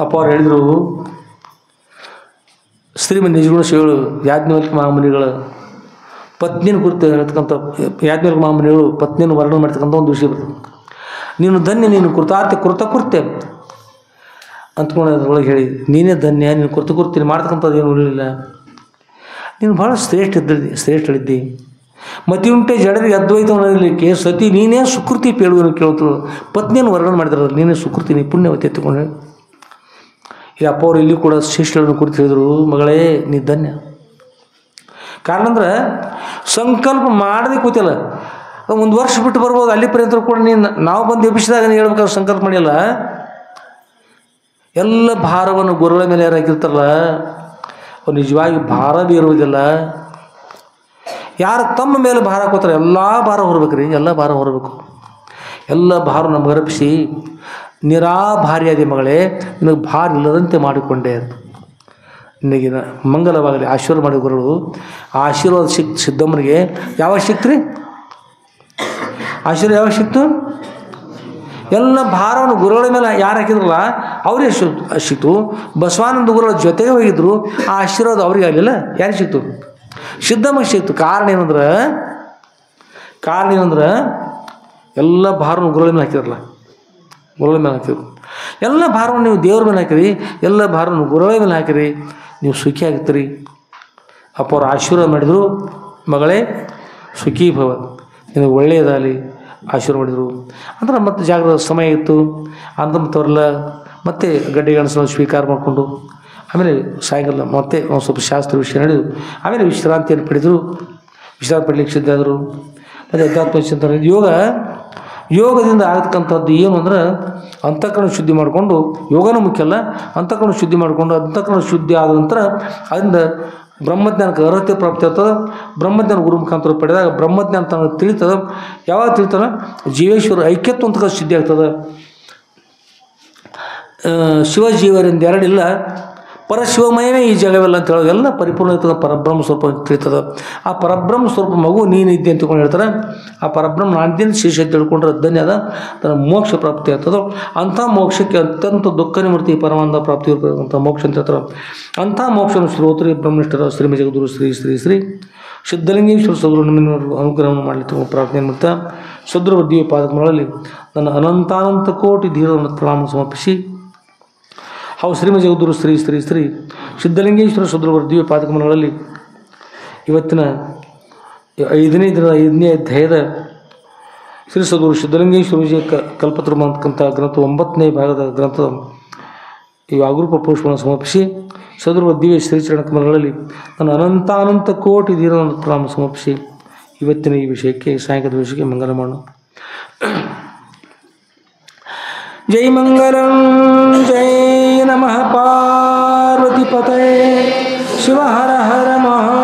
Speaker 1: ಅಪ್ಪ ಅವ್ರು ಹೇಳಿದರು, ಶ್ರೀಮನ್ ನಿಜಗುಣ ಶಿವಗಳು ಯಾಜ್ಞವಲ್ಕ್ಯ ಮಹಾಮುನಿಗಳ ಪತ್ನಿನ ಕುರಿತು ಹೇಳ್ತಕ್ಕಂಥ ಯಾಜ್ಞವಲ್ಕ್ಯ ಮಹಾಮುನಿಗಳು ಪತ್ನಿಯನ್ನು ವರ್ಣನೆ ಮಾಡ್ತಕ್ಕಂಥ ಒಂದು ವಿಷಯ ಬರ್ತದೆ. ನೀನು ಧನ್ಯ, ನೀನು ಕೃತ್ಯ ಅಂದ್ಕೊಂಡು ಅದ್ರೊಳಗೆ ಹೇಳಿ, ನೀನೇ ಧನ್ಯ, ನೀನು ಕುರ್ತಿ ಮಾಡ್ತಕ್ಕಂಥದ್ದು ಏನು ಉಳಿಲಿಲ್ಲ, ನೀನು ಭಾಳ ಶ್ರೇಷ್ಠಳಿದ್ದಿ. ಮತಿಯುಂಟೆ ಜಡರಿಗೆ ಅದ್ವೈತವನ್ನಲಿಕ್ಕೆ ಸತಿ ನೀನೇ ಸುಕೃತಿ ಪೇಳುವನ್ನು ಕೇಳ್ತಳು. ಪತ್ನಿಯನ್ನು ವರ್ಣನೆ ಮಾಡಿದಾರಲ್ಲ, ನೀನೇ ಸುಕೃತಿ, ನೀ ಪುಣ್ಯವತಿ ಎತ್ತಿಕೊಂಡು. ಈ ಅಪ್ಪ ಅವರು ಇಲ್ಲಿ ಕೂಡ ಶ್ರೇಷ್ಠಗಳನ್ನು ಕುರಿತು ಹೇಳಿದರು, ಮಗಳೇ ನೀ ಧನ್ಯ. ಕಾರಣ ಅಂದ್ರೆ ಸಂಕಲ್ಪ ಮಾಡದೆ ಕೂತಿಲ್ಲ, ಒಂದು ವರ್ಷ ಬಿಟ್ಟು ಬರ್ಬೋದು, ಅಲ್ಲಿ ಪರ್ಯಂತ ಕೂಡ ನೀನು ನಾವು ಬಂದು ಎಬ್ಬಿಸಿದಾಗ ನೀನು ಹೇಳ್ಬೇಕಾದ್ರೆ ಸಂಕಲ್ಪ ಮಾಡಿಲ್ಲ. ಎಲ್ಲ ಭಾರವನ್ನು ಗುರುಗಳ ಮೇಲೆ ಯಾರು ಹಾಕಿರ್ತಾರಲ್ಲ ಅವ್ರು ನಿಜವಾಗಿ ಭಾರ ಬೀರುವುದಿಲ್ಲ. ಯಾರು ತಮ್ಮ ಮೇಲೆ ಭಾರ ಹಾಕೋತಾರೆ ಎಲ್ಲ ಭಾರ ಹೊರಬೇಕ್ರಿ, ಎಲ್ಲ ಭಾರ ಹೊರಬೇಕು. ಎಲ್ಲ ಭಾರ ನಮ್ಗೆ ಅರ್ಪಿಸಿ ನಿರಾಭಾರಿಯಾದ ಮಗಳೇ ನಿನಗೆ ಭಾರ ಇಲ್ಲದಂತೆ ಮಾಡಿಕೊಂಡೆ ಅಂತ ನಿನಗೆ ಮಂಗಲವಾಗಲಿ ಆಶೀರ್ವಾದ ಮಾಡಿ ಗುರುಗಳು. ಆ ಆಶೀರ್ವಾದ ಸಿದ್ದಮ್ಮನಿಗೆ ಯಾವಾಗ ಸಿಕ್ತು ರೀ? ಆಶೀರ್ವಾದ ಯಾವಾಗ ಸಿಕ್ತು? ಎಲ್ಲ ಭಾರವನ್ನು ಗುರುಗಳ ಮೇಲೆ ಯಾರು ಹಾಕಿದ್ರಲ್ಲ ಅವರೇ ಸಿಕ್ತು. ಬಸವಾನಂದ ಗುರುಗಳ ಜೊತೆಗೆ ಹೋಗಿದ್ರು, ಆ ಆಶೀರ್ವಾದ ಅವ್ರಿಗೆ ಆಗಲಿಲ್ಲ, ಯಾರಿಗೆ ಸಿಕ್ತು? ಸಿದ್ದಮ್ಮಗೆ ಸಿಕ್ತು. ಕಾರಣ ಏನಂದ್ರೆ ಎಲ್ಲ ಭಾರವನ್ನು ಗುರುಗಳ ಮೇಲೆ ಹಾಕಿದ್ರಲ್ಲ, ಗುರುಗಳ ಮೇಲೆ ಹಾಕಿದ್ರು. ಎಲ್ಲ ಭಾರವನ್ನು ನೀವು ದೇವ್ರ ಮೇಲೆ ಹಾಕಿರಿ, ಎಲ್ಲ ಭಾರವನ್ನು ಗುರುಗಳ ಮೇಲೆ ಹಾಕಿರಿ, ನೀವು ಸುಖಿ ಆಗ್ತೀರಿ. ಅಪ್ಪ ಅವ್ರು ಆಶೀರ್ವಾದ ಮಾಡಿದರು, ಮಗಳೇ ಸುಖೀ ಭವ, ನಿನಗೆ ಒಳ್ಳೆಯದಾಗಲಿ ಆಶೀರ್ವಾದ ಮಾಡಿದರು. ಅಂದ್ರೆ ಮತ್ತೆ ಜಾಗೃತ ಸಮಯ ಇತ್ತು ಅಂತ ಮತ್ತವರೆಲ್ಲ ಮತ್ತೆ ಗಡ್ಡೆ ಗೆಣಸನ್ನು ಸ್ವೀಕಾರ ಮಾಡಿಕೊಂಡು ಆಮೇಲೆ ಸಾಯಂಕಾಲ ಮತ್ತೆ ಒಂದು ಸ್ವಲ್ಪ ಶಾಸ್ತ್ರ ವಿಷಯ ನಡೆದು ಆಮೇಲೆ ವಿಶ್ರಾಂತಿಯನ್ನು ಪಡೆದರು. ವಿಶ್ರಾಂತಿ ಪಡಲಿಕ್ಕೆ ಸಿದ್ಧ ಆದರು. ಮತ್ತು ಅಧ್ಯಾತ್ಮ ಚಿಂತನೆ ಯೋಗದಿಂದ ಆಗತಕ್ಕಂಥದ್ದು ಏನು ಅಂದ್ರೆ ಅಂತಃಕರಣ ಶುದ್ಧಿ ಮಾಡಿಕೊಂಡು, ಯೋಗನೂ ಮುಖ್ಯ ಅಲ್ಲ, ಅಂತಃಕರಣ ಶುದ್ಧಿ ಮಾಡಿಕೊಂಡು ಅಂತಃಕರಣ ಶುದ್ಧಿ ಆದ ನಂತರ ಅದರಿಂದ ಬ್ರಹ್ಮಜ್ಞಾನಕ್ಕೆ ಅರ್ಹತೆ ಪ್ರಾಪ್ತಿ ಆಗ್ತದೆ. ಬ್ರಹ್ಮಜ್ಞಾನ ಗುರು ಮುಖಾಂತರ ಪಡೆದಾಗ ಬ್ರಹ್ಮಜ್ಞಾನ ತನಗೆ ತಿಳಿತದೆ. ಯಾವಾಗ ತಿಳಿತಾನೆ? ಜೀವೇಶ್ವರ ಐಕ್ಯತ್ವ ಅಂತ ಸಿದ್ಧಿ ಆಗ್ತದೆ. ಶಿವಜೀವರಿಂದ ಎರಡಿಲ್ಲ, ಪರಶಿವಮಯವೇ ಈ ಜಗವೆಲ್ಲ ಅಂತ ಹೇಳೋದು, ಎಲ್ಲ ಪರಿಪೂರ್ಣ ಇರ್ತದೆ. ಪರಬ್ರಹ್ಮ ಸ್ವರೂಪ ತಿಳಿತದೆ. ಆ ಪರಬ್ರಹ್ಮ ಸ್ವರೂಪ ಮಗು ನೀನಿದ್ದೆ ಅಂತ ತಿಳ್ಕೊಂಡು ಹೇಳ್ತಾರೆ. ಆ ಪರಬ್ರಹ್ಮ ನಾನ್ದೇನು ಶೇಷ ತಿಳ್ಕೊಂಡ್ರೆ ಧನ್ಯ ಅದ, ತನ್ನ ಮೋಕ್ಷ ಪ್ರಾಪ್ತಿ ಆಗ್ತದೋ. ಅಂಥ ಮೋಕ್ಷಕ್ಕೆ ಅತ್ಯಂತ ದುಃಖ ನಿವೃತ್ತಿ ಪರಮಾನಂದ ಪ್ರಾಪ್ತಿ ಇರ್ತಕ್ಕಂಥ ಮೋಕ್ಷ ಅಂತ ಹೇಳ್ತಾರೆ. ಅಂಥ ಮೋಕ್ಷವನ್ನು ಶ್ರೋತ್ರಿ ಬ್ರಹ್ಮನಿಷ್ಠರ ಶ್ರೀಮ ಜಗದ್ಗುರು ಶ್ರೀ ಶ್ರೀ ಶ್ರೀ ಸಿದ್ಧಲಿಂಗೇಶ್ವರ ಸದ್ಗುರು ನಮ್ಮನ್ನು ಅನುಗ್ರಹವನ್ನು ಮಾಡಲಿಕ್ಕೆ ಪ್ರಾರ್ಥನೆ ಮಾಡುತ್ತಾ ಸದ್ಗುರು ದಿವ್ಯ ಪಾದಕಗಳಲ್ಲಿ ನನ್ನ ಅನಂತಾನಂತ ಕೋಟಿ ಧೀರವನ್ನು ಪ್ರಣಾಮ ಸಮರ್ಪಿಸಿ ಹಾಗೂ ಶ್ರೀಮ ಜಗದ್ಗುರು ಶ್ರೀ ಶ್ರೀ ಶ್ರೀ ಸಿದ್ಧಲಿಂಗೇಶ್ವರ ಸದ್ಗುರು ದಿವ್ಯ ಪಾದಕಮಲಗಳಲ್ಲಿ ಇವತ್ತಿನ 5ನೇ ಅಧ್ಯಾಯದ ಶ್ರೀ ಸದ್ಗುರು ಸಿದ್ಧಲಿಂಗೇಶ್ವರ ವಿಜಯ ಕಲ್ಪತರು ಅಂತಕ್ಕಂಥ ಗ್ರಂಥ 9ನೇ ಭಾಗದ ಗ್ರಂಥದ ಈ ಅಗರೂಪ ಪುಷ್ಪವನ್ನು ಸಮರ್ಪಿಸಿ ಸದ್ಗುರು ದಿವ್ಯ ಶ್ರೀಚರಣ ಕಮಲಗಳಲ್ಲಿ ನನ್ನ ಅನಂತಾನಂತ ಕೋಟಿ ಧೀರವನ್ನು ಪ್ರಣಾಮ ಸಮರ್ಪಿಸಿ ಇವತ್ತಿನ ಈ ವಿಷಯಕ್ಕೆ ಸಾಯಂಕಾಲದ ವಿಷಯಕ್ಕೆ ಮಂಗಲ ಮಾಡೋಣ. ಜೈ ಮಂಗಲಂ ಜೈ ನಮಃ ಪಾರ್ವತಿ ಪತಯೇ ಶಿವ ಹರ ಹರ ಮಹಾ